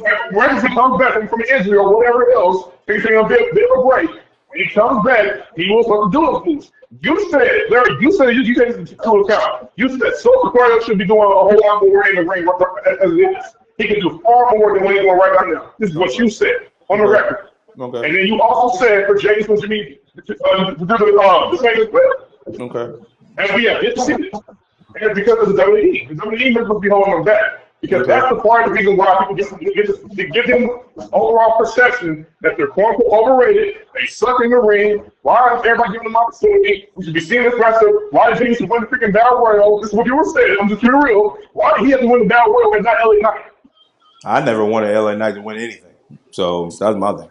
comes back from an injury or whatever else, he's taking a bit of a break. When he comes back, he will start to do those moves. You said, Larry, you take this into account. You said Sosa Aquarius should be doing a whole lot more in the ring as it is. He can do far more than what he's doing right now. This is what you said on the record. Okay. And then you also said for James to do this thing as well. Okay. And yeah, it's and because of the WWE. The WWE must be holding them back. Because Okay. that's the part of the reason why people give them overall perception that they're quote unquote overrated, they suck in the ring. Why is everybody giving them opportunity? We should be seeing this wrestler. Why did he win the freaking Battle Royal? This is what you were saying. I'm just being real. Why did he have to win the Battle Royal and not LA Knight? I never wanted LA Knight to win anything. So that's my thing.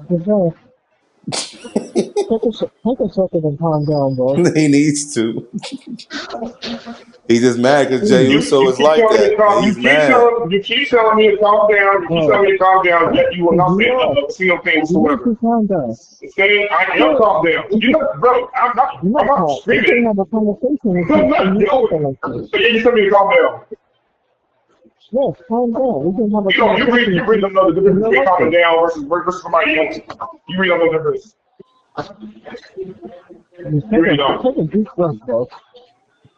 Bro, take a second and calm down, bro. He needs to. He's just mad because Jey You Uso is keep like telling me to that. calm. And he's mad. You keep telling me to calm down. You keep telling me to calm down. Yet you will not say a single thing You need whatsoever. to calm down. Saying I am calm down. You know, bro. I'm not You can screaming. have a conversation with I'm not you. yelling. Like this. So you tell me to calm down. Yes, calm down. We can have a conversation. You read another difference between calming down versus somebody else. You read another difference. Take a deep breath, bro.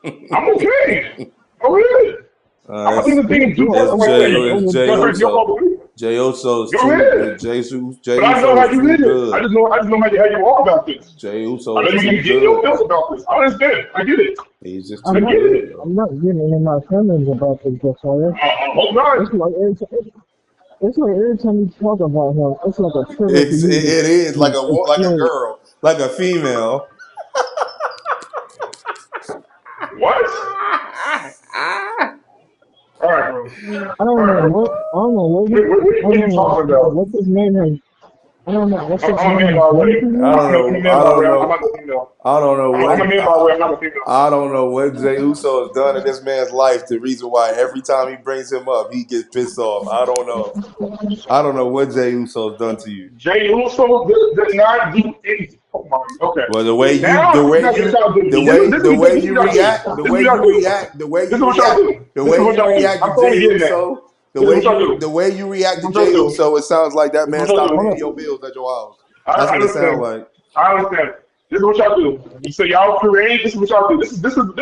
I'm okay. I'm good. I'm doing the thing and do It's what Jey Uso. Jey Uso's Go too. ahead. Jey But I know how Uso's you too did it. good. I just know how you walk about this. Jey Uso I know is you too can get your good. feels about this. I understand. I get it. He's just I'm too not, good. I'm not getting in my feelings about this, Josiah. Hold on. It's like every time you talk about him, it's like a trigger for It you to is like a explode. girl, like a female. What? All right, bro. I don't know what What are you talking about? what this man has. I don't know what's his I'm a man name. already. I don't I'm a know. man already. I'm not a female. I don't know I'm a man already. I'm not a female. I don't know what Jey Uso has done in this man's life. The reason why every time he brings him up, he gets pissed off. I don't know. I don't know what Jey Uso has done to you. Jey Uso did not do anything. Oh my. Okay. Well, the way you Now, react, this is what the way you react to Jey Uso, the way you react to Jey Uso, it sounds like that man stopped paying your bills at your house. That's what it sounds like. I understand. This is what y'all do. You say y'all create. This is what y'all do. This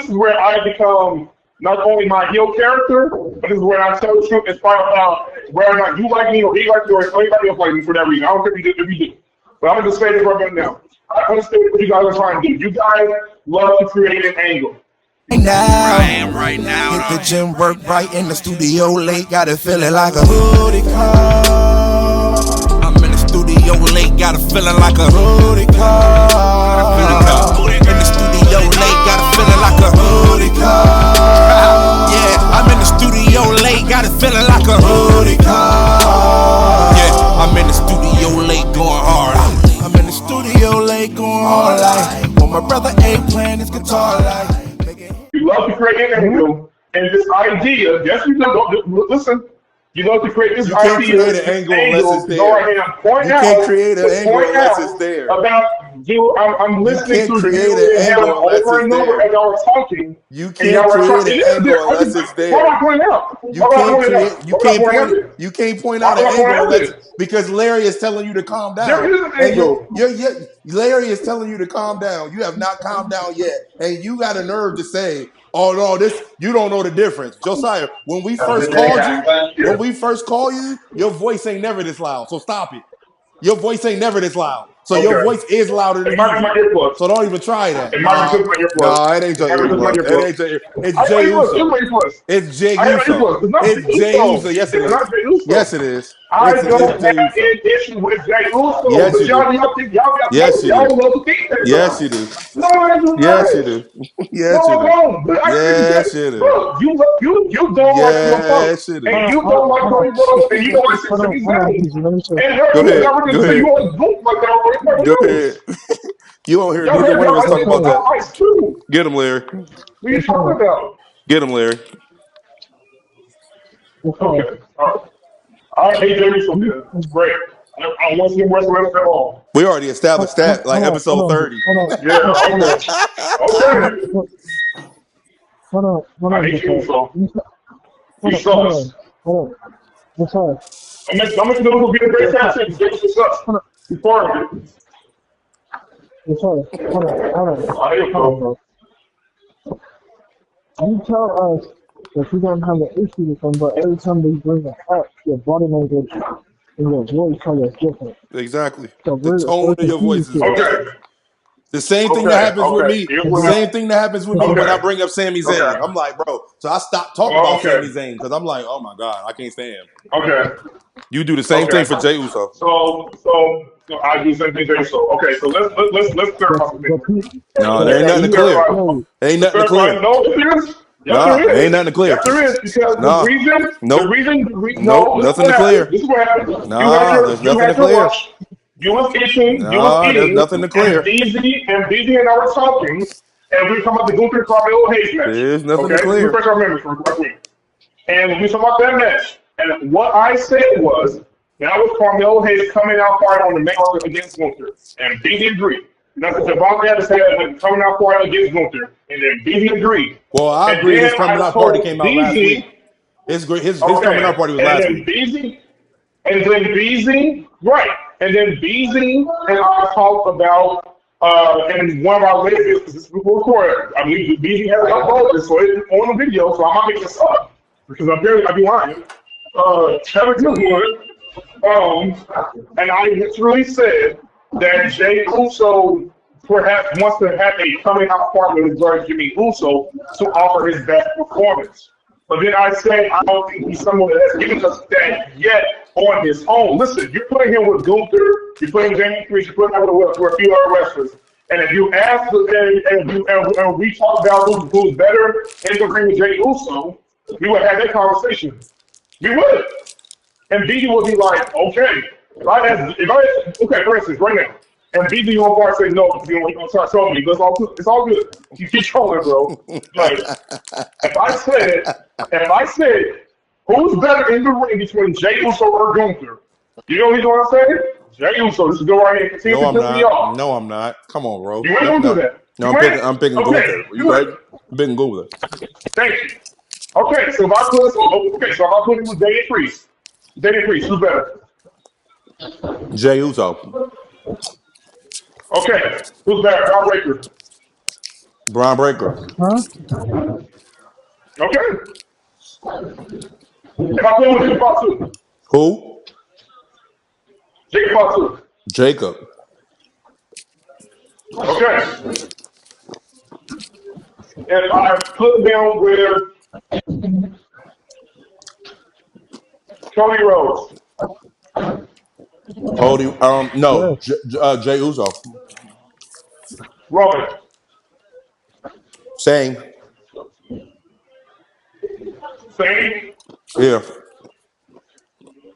is where I become not only my heel character, but this is where I tell the truth in spite of whether or not you like me or he like me or anybody else like me for that reason. I don't care if you do. But I'm gonna just say this right now. I understand what you guys are trying to do. You guys love to create an angle. Right now. Hit the gym, work right in the studio late, got it feeling like a hoodie car. I'm in the studio late, got it feeling like a hoodie car. In the studio late, got it feeling like a hoodie car. Yeah, I'm in the studio late, got it feeling like a hoodie car. Yeah, I'm in the studio late, going hard. I'm in the studio late, going hard like when my brother ain't playing his guitar like. You love to create an angle, and this idea, yes, you do. Listen, You love to create this You can't create an this angle unless angle it's to go there. right here and point You can't out create an angle unless it's there. about you. I'm You listening can't to create you an and Helen angle unless over it's and over there. as y'all were talking, You and y'all can't were create trying. an It is there. angle unless it's Why am there. I pointing out? You Why am I can't pointing create. out? Why am I pointing out there? You can't point Why out am an I pointing angle out unless there? because Larry is telling you to calm There down, is an and angle. Larry is telling you to calm down. You have not calmed down yet, and you got a nerve to say, "Oh no, this you don't know the difference." Josiah, when we first called you, your voice ain't never this loud. So stop it. Your voice ain't never this loud. So your Okay. voice is louder It than might be my usual. earplugs. So don't even try that. It might be just my earplugs. Nah, it ain't your It might be just my earplug. It earplugs. ain't your ear. It's I have Jay earplugs. It's Uso. my earplugs. It's Jay I have Uso. earplugs. It's not Jay It's Jay Uso. Uso. Yes, it It's is. not Jay Uso. Yes, it is. I It's don't Jay have Uso. any issue with Jay Uso, Yes, but you do. Yes, you do. y'all love to think that Yes, though. you do. No, I do Yes, you not. do. No, Yes, you I do. don't. But I think Yes, that, you do. bro, you don't like your phone, Yes, you do. and you don't like Tony Bro, and you don't like Hold on, Sami hold on, Zayn. PG. Let me say. And her, Go you ahead. never Go just say you ahead. want Zoop like that on everybody Go else. ahead. You won't hear Y'all neither have one of y'all us like talk this about on that. ice too. Get him, Larry. What are you talking about? Get him, Larry. Okay. All right. I hate Jamie so good. It's great. I don't want to see him wrestle at all. We already established that, like episode Hold 30. Yeah, okay. Okay. I on, hate you so. He hold on, sucks. hold on. Josiah, I'm making him be the great Josiah, captain. He sucks. hold on, He's part of it. Josiah, I hate him, hold on, bro. bro. You tell us that you don't have an issue with them, but every time they bring it up, your body language and your voice color is different. Exactly. So The tone we're of your voice confused is here. Okay. different. The same thing that Okay. happens with Okay. me. Here's The what same happened. thing that happens with me when I Okay. bring up Sami Zayn. Okay. I'm like, bro. So I stopped talking about Sami Okay. Zayn because I'm like, oh my god, I can't stand him. Okay. You do the same thing Okay. for Jay Uso. So I do the same thing. So okay. So let's But, clarify something. but, pe- No, there but ain't Okay. nothing to Let's people, clear. clarify. hey, Ain't Let's nothing to clarify. clear. No, there is. Yes, Nah, there ain't is. nothing to clear. Yes, there is. Because Nah. the Nope. reason, Nope. no, this is Nothing what to happened. clear. This is what happened. Nah, there's You nothing to had your clear. lunch. You was Nah, there's eating, nothing to and clear. BZ and I were talking, and we were talking about the Gunther Carmelo Hayes match. There's nothing to Okay, let's clear. refresh our memories for a quick. And we talked about that match. And what I said was that was Carmelo Hayes coming out party on the main roster against Gunther. And BZ agreed. That's what Javante had to say coming out party against Gunther. And then BZ agreed. Well, I And agree. His then coming I out party told came out last week. BZ, His coming okay, out party was and last then week. BZ, and then BZ, right. And then BZ and I talked about in one of our latest, because this is before recorded, I believe BZ has uploaded this, so it's on the video, so I might make this up because I'd be lying. Kevin Goodwood, and I literally said that Jay Uso perhaps wants to have a coming out party with his brother Jimmy Uso to offer his best performance. But then I say I don't think he's someone that has given us that yet on his own. Listen, you're putting him with Gunther, you're putting Jamie Priest, you're putting him with a few other wrestlers. And if you ask, and we talk about who's better in the ring with Jay Uso, we would have that conversation. We would. And BD would be like, okay. Okay, for instance, right now, and BD on bar say no, because you know, gonna start showing me. But it's all good. You keep trolling, bro. Like, if I said, who's better in the ring between Jay Uso or Gunther, you know what he's gonna say? Jay Uso. This is go right here and continue No, to I'm piss me not. off. No, I'm not. Come on, bro. You ain't No, gonna do no, that. no, You ain't. I'm picking Okay, Gunther. You do right? it. I'm picking Gunther. Thank you. Okay, so if I put him with Danny Priest, who's better? Jay Uso. Okay, who's better? Bob Breaker. Braun Breaker. huh? Okay. If I put him with Jacob Fatu, Who? Jacob Fatu. Jacob. Okay. If I put them with Cody Rhodes, Cody. No. Yes. Jay Uso. Roman, Same. same. Yeah.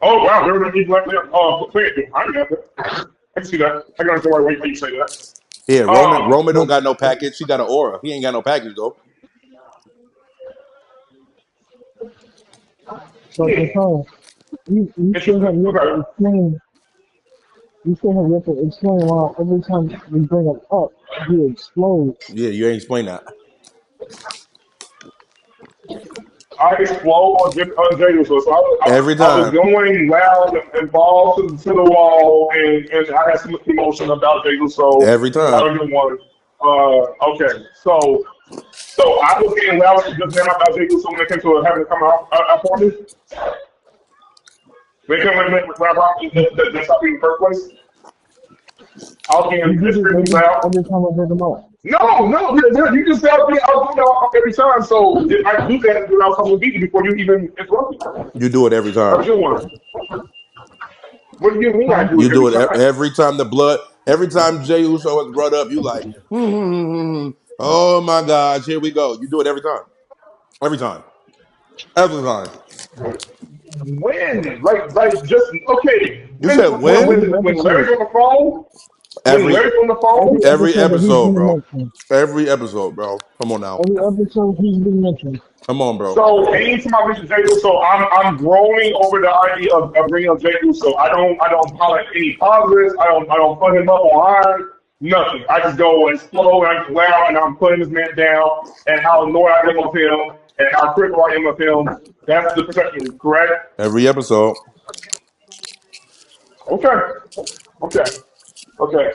Oh wow, they're gonna be like that. Wait, I get that. I can see that. I can understand why you say that. Yeah. Roman don't But, got no package. He got an aura. He ain't got no package though. but Josiah, You still have Interesting. yet to Okay. explain. You still have yet to explain why every time we bring him up, he explodes. Yeah, you ain't explain that. I explode on Jay Uso. So Every I was time. going loud and balls to the wall, and I had some emotion about Jay Uso. Every I time. don't even want to. Okay, so I was getting loud just now about Jay Uso when it came to having to come out for me. When it came when the topic in the first place, I was You getting did it extremely loud. every time I bring him up. No, you just said me. I was doing that every time. So if I do that, then I'll come with you before you even interrupt me. You do it every What time. you want? What do you mean I Huh? do You it do every it time? every time the blood, every time Jay Uso is brought up, you like, oh my gosh, here we go. You do it every time. Every time. Every time. When? Like just okay. You said when? Every When episode. Larry's on the phone, when Every Larry's on the Every phone, every episode that he's episode, been bro. mentioned. Every episode, bro. Come on now. Every episode he's been mentioned. Come on, bro. so anytime I mention Jay Uso, I'm growing over the idea of bringing up Jay Uso. I don't highlight any positives. I don't put him up on nothing. I just go and explode and I'm loud and I'm putting this man down and how annoyed I am of him and how critical I am of him. That's the perception, correct? Every episode. Okay. Okay. Okay.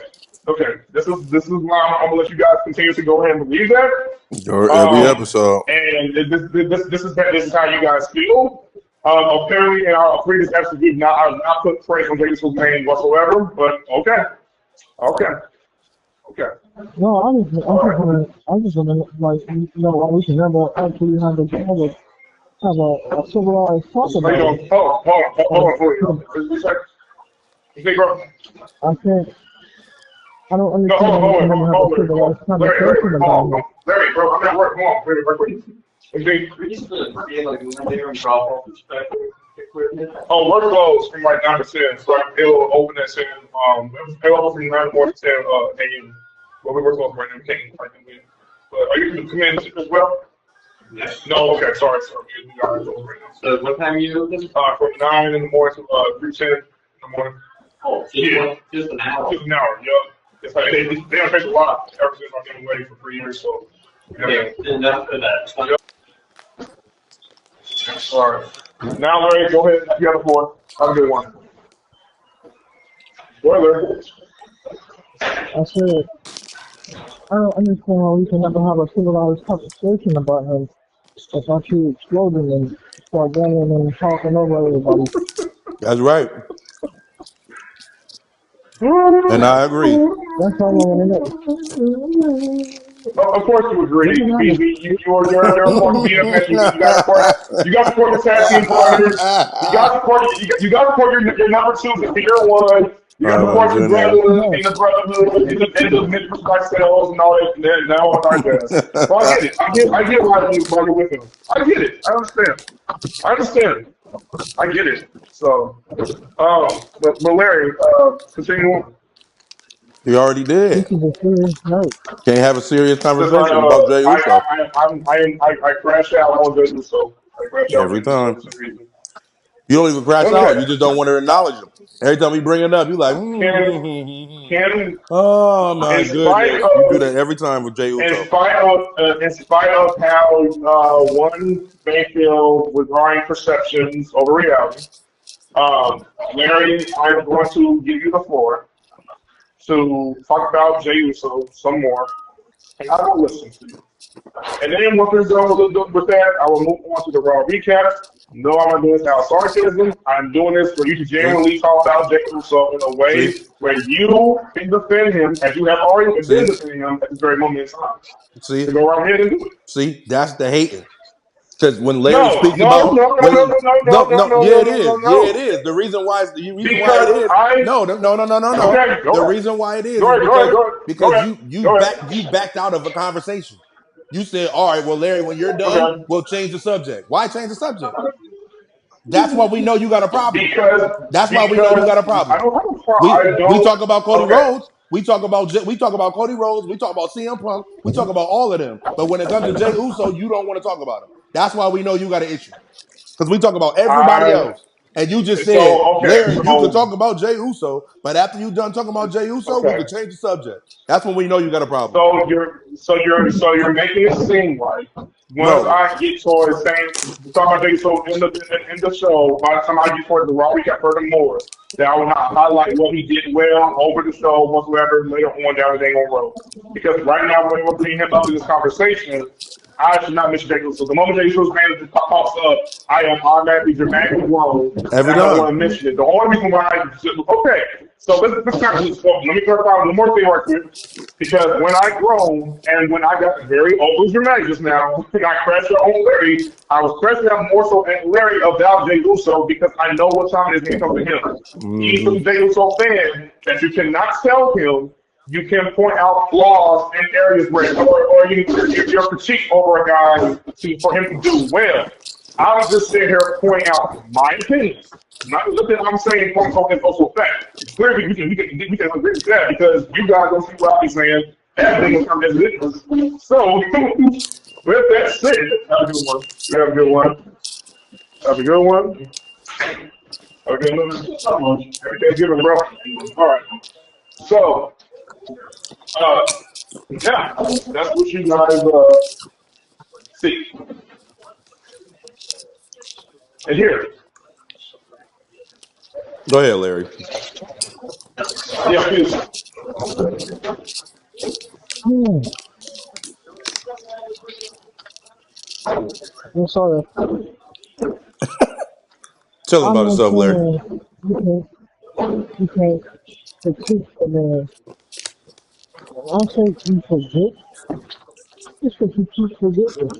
Okay. This is why I'm gonna let you guys continue to go ahead and believe that. Every episode. And this is how you guys feel. Apparently, in our previous episode, I've not put praise on Jason's name whatsoever. But okay, okay, okay. No, All right. I'm just gonna, like, we can never actually have a civilized talk How you about it. doing? Hold Like, on. Wait. Hey, bro. I can't, I don't No, understand how we can never have a Larry, hold civilized on. Larry, conversation hold about on. it. Larry, bro, I'm at work. Hold on. Wait. Okay. Oh, we're closed from like 9 to 10, so it'll open at 10. It'll open from 9 more to 10 a.m. But we're closed right now. We can't like do it. But are you going to come in as well? No, okay, sorry. We are closed right now. So what time are you open? From 9 in the morning to 3:10 in the morning. Oh, just an hour. Just an hour, yeah. It's like they don't take a lot ever since I've been away for 3 years, so. Yeah. Enough for that. All right. Now, Larry, go ahead. You got the floor. Have a good one. Spoiler. I said, I don't understand how we can never have a civilized conversation about him without you exploding and start running and talking over everybody. That's right. And I agree. That's all I want to know. Of course you We agree. can have a You're a former BFS. You got to support your tag team partners. You got to support your number two, the year one. You got to Oh my support your goodness. brother and the brotherhood and the mistress myself and all that. And now on podcast. So I get it. I get why you're with him. I get it. I understand. I get it. So, but Larry, continue on. He already this did. is a serious note. Can't have a serious Since conversation about Jay Uso. I crashed out on Joseph, so I crashed out Every on Joseph time. for some reason. You don't even crash out. You Okay, just don't want to acknowledge him. Every time we bring it up, you like, can can oh in my spite goodness. You do that of every time with Jay Uso. in spite of how one Mayfield was drawing perceptions over reality, Larry, I'm going to give you the floor to talk about Jay Uso some more, and I will listen to you. And then once we're done with that, I will move on to the raw recap. No, I'm not doing this out of sarcasm. I'm doing this for you to See? genuinely talk about Jay Uso in a See? way where you can defend him as you have already been See? defending him at this very moment in time. See? So go right ahead and do it. See? That's the hating. Because when Larry No, speaks no, about no, no, no, when no, no, no, no, no, no, yeah, no, it no, no, is. Yeah, it no. is. The reason why it Because is. I No. okay, The go ahead. reason why it Go is ahead, go ahead, because go ahead, go because ahead, go ahead. you backed out of a conversation. You said, all right, well, Larry, when you're done, Okay. we'll change the subject. Why change the subject? That's why we know you got a problem. Because That's why we know you because got a I problem. don't have a problem. We I we don't. talk about Cody Okay. Rhodes. We talk about Cody Rhodes. We talk about CM Punk. We talk about all of them. But when it comes to Jay Uso, you don't want to talk about him. That's why we know you got an issue because we talk about everybody I else. And you just said, So okay, Larry, you could so talk about Jay Uso, but after you done talking about Jay Uso, we okay. could change the subject. That's when we know you got a problem. So you're making it seem like once No, I get towards saying talking about Jay, so in the show, by the time I get towards the Raw recap furthermore, that I will not highlight what he did well over the show whatsoever later on down the day on road. Because right now when we're bringing him up in this conversation, I should not mention Jay Uso. The moment Jay Uso's name just pops up, I am automatically dramatically wrong, and every I don't want time. to mention it. The only reason why okay, so let's kind of let me clarify one more thing right quick. Because when I grown and when I got very overly dramatic just now, and I crashed out on Larry, I was crashing out more so at Larry about Jay Uso because I know what time it is when it comes to him. He's a Jay Uso fan that you cannot tell him. You can point out flaws in areas where, or your critique over a guy for him to do well. I'm just sitting here pointing out my opinions. Not looking at what I'm saying, quote unquote, is also fact. Clearly, we can agree with that because you guys don't see what I'll be saying. Everything will come as it is. So, with that said, have a good one. Have a good one. Have a good one. Okay, everything's given, bro. All right. So, yeah, that's what you guys see and hear. Go ahead, Larry. Yeah, please. Hmm. I'm sorry. Tell him I'm about not yourself, Larry. saying you can't critique the man. When I say you forget, it's because you keep forgetting.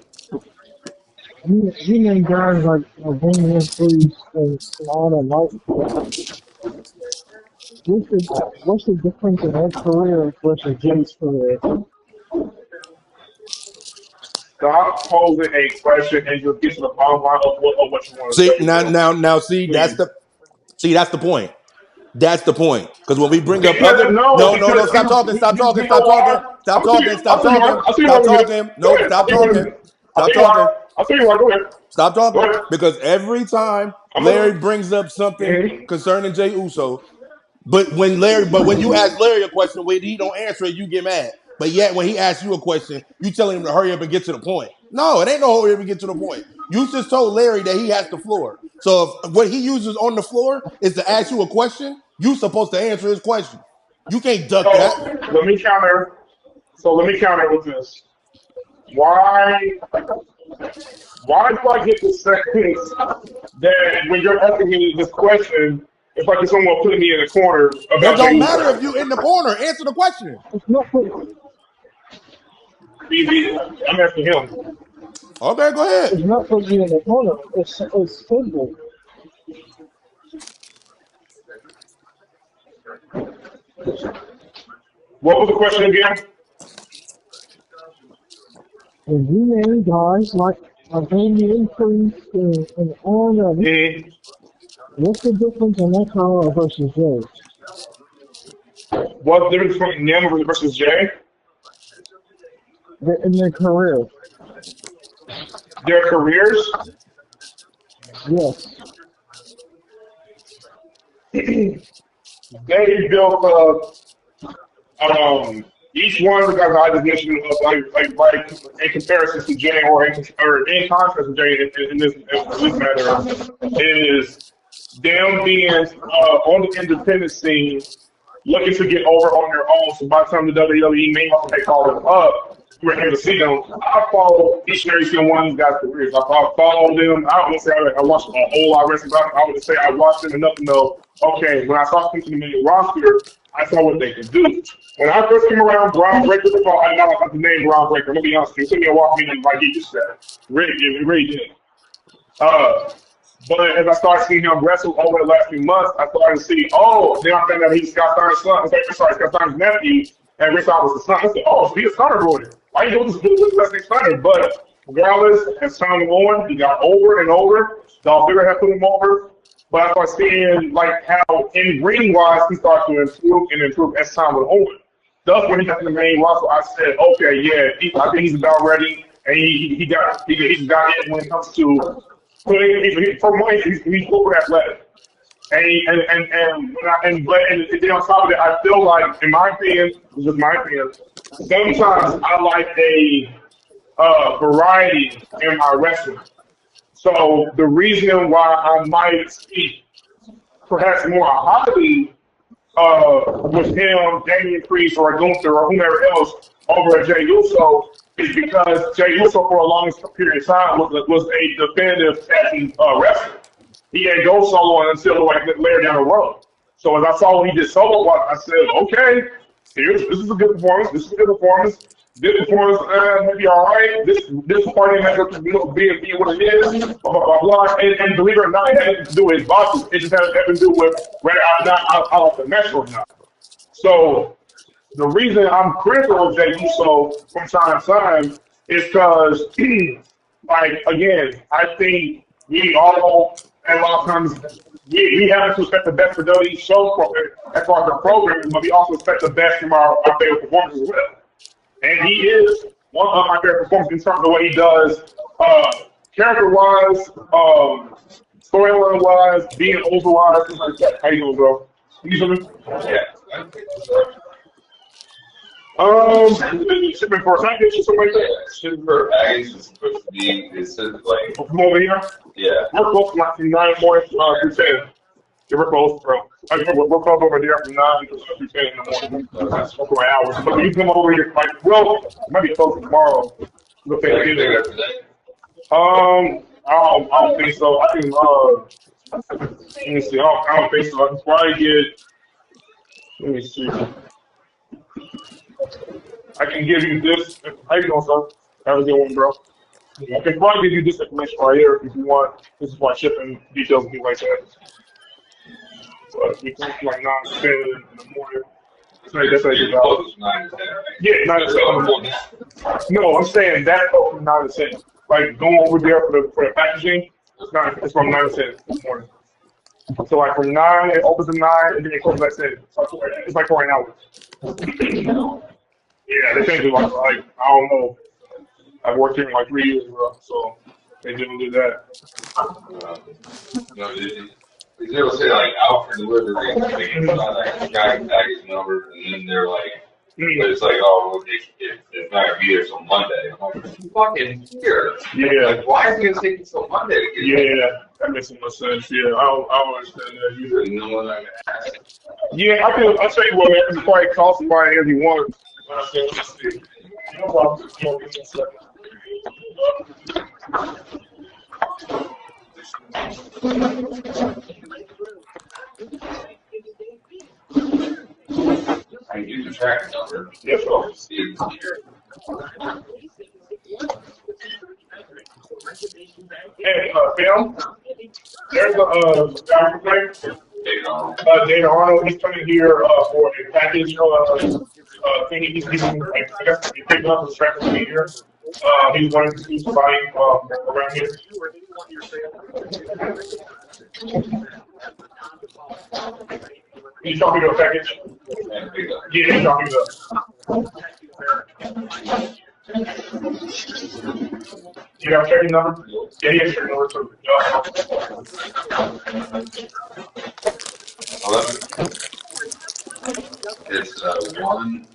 You name guys like Damian Priest and all that, right? What's the difference in their career versus Jay's career? Stop posing a question and just get to the bottom line of what you want to See say, bro. now. See Please. that's the point. That's the point. Because when we bring up Because other no, no, because stop talking, stop talking, you know stop talking, why? stop I'll tell talking, you. stop I'll tell you why. talking, I'll tell you why stop in a minute. talking. Go Nope, ahead. I'll stop tell you why in a talking, minute. I'll tell stop you why. talking, I'll tell you why. Go ahead. stop Go talking. ahead. Because every time I'm Larry listening. brings up something Mhm. concerning Jay Uso, but when you ask Larry a question, when he don't answer it, you get mad. But yet when he asks you a question, you tell him to hurry up and get to the point. No, it ain't no hurry up and get to the point. You just told Larry that he has the floor. So if what he uses on the floor is to ask you a question, you supposed to answer his question. You can't duck that. So let me counter. So let me counter with this. Why? Why do I get the sense that when you're asking me this question, it's like someone putting me in a corner That about Jay don't matter Uso? if you in the corner. Answer the question. It's not for I'm asking him. Okay, go ahead. it's not for you in the corner. It's simple. What was the question again? And you name guys like Damian Priest and all that. Mm-hmm. What's the difference in their career versus Jay's? What's the difference between them versus Jay? In their career? Their careers. Yes. They built each one of the guys I just mentioned, like in comparison to Jay or in contrast to Jay in this matter, is them being on the independent scene, looking to get over on their own. So by the time the WWE may have to take all them up, you were able to see them. I follow each and every single one of these guys' careers. I follow them. I don't want to say I watched a whole lot of wrestling, but I would say I watched them enough to know, okay, when I saw them to the main roster, I saw what they could do. When I first came around, Braun Breaker, I did not like the name Braun Breaker. Let me be honest with you. It took me a while for me to like get used to that. Really did. Uh, but as I started seeing him wrestle over the last few months, I started to see, oh, then I found out he's Scott Steiner's son. Sorry, Scott Steiner's nephew, and Rick Steiner was the son. I said, oh, so he's a Steiner brother. Why you doing this Leslie Steiner? But regardless, as time went on, he got over and over. Dolph Ziggler had put him over. But I started seeing like how in ring wise he started to improve as time went on. Thus, when he got to the main roster, I said, okay, yeah, I think he's about ready, and he's got it when it comes to. For one, he's super athletic. And then on top of that, I feel like, in my opinion, this is my opinion, sometimes I like a variety in my wrestling. So the reason why I might speak perhaps more highly with him, Damian Priest, or Gunther, or whomever else over at Jey Uso is because Jey Uso for a long period of time was a definitive tag team wrestler. He didn't go solo until like later down the road. So as I saw when he did solo, I said, okay, this is a good performance. This is a good performance. This performance may be all right. This party may be what it is. Blah blah blah blah. And believe it or not, it had nothing to do with his bosses. It just had everything to do with whether I like the match or not. So the reason I'm critical of Jey Uso from time to time is because, like, again, I think we all, and a lot of times, we have to expect the best for WWE show as far as the program, but we also expect the best from our favorite performers as well. And he is one of my favorite performers in terms of what he does, character-wise, storyline-wise, being over-wise, things like that. How you doing, bro? You feel me? Yeah. Shipping for a package or something like that? Shipping for a package is supposed to be, it says like, From over here? yeah. We're close from like from 9 morning through 10. Yeah, we're close, bro. We're close over there from 9 to 10 in the morning. That's 4 hours. But you come over here, like, well, it might be close tomorrow. We'll take it. I don't think so. I can, let me see. I don't think so. I can probably get, let me see. I can give you this. How you doing, sir? Have a good one, bro. I can probably give you this information right here if you want. This is why shipping details and things like that. But we come from like 9 to 10 in the morning. That's how you go. Yeah, 9 to 10 in the morning. No, I'm saying that from 9 to 10. Like going over there for the packaging, it's from 9 to 10 in the morning. So like from 9, it opens at 9, and then it closes at 10. It's like 4 hours. Yeah, they changed it like I don't know. I've worked here in like 3 years, bro, so they didn't do that. No, they'll say like out for delivery, like tracking package number, and then they're like, but it's like, oh, well, it's not gonna be there till Monday. I'm like, fucking here. Yeah. Like, why is it gonna take until Monday to get Yeah, that makes so much sense. Yeah, I don't understand that either. You know what I mean? Yeah, I'll tell you what, man, it's probably cost somebody if you want. Let's see. No problem. Give me a second. I use the tracking number. Yes, sir. See it here. Hey, Phil, there's a guy complaint. Dana Arnold, he's coming here for a package thing. He's picking up the track from here. He's wanting to see somebody around here. He's talking to a package. Yeah, he's talking to you have a tracking number? Yeah, he has a tracking number too. 11. It's 1Z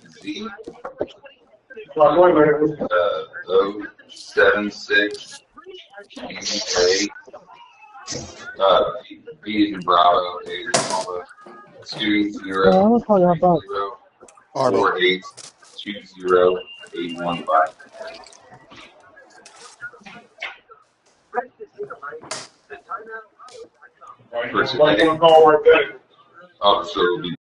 076 8 B is Bravo, A is Alpha, 2 0 0 4 8 2 0 8 1 5. First, call right back. Oh, so it'll be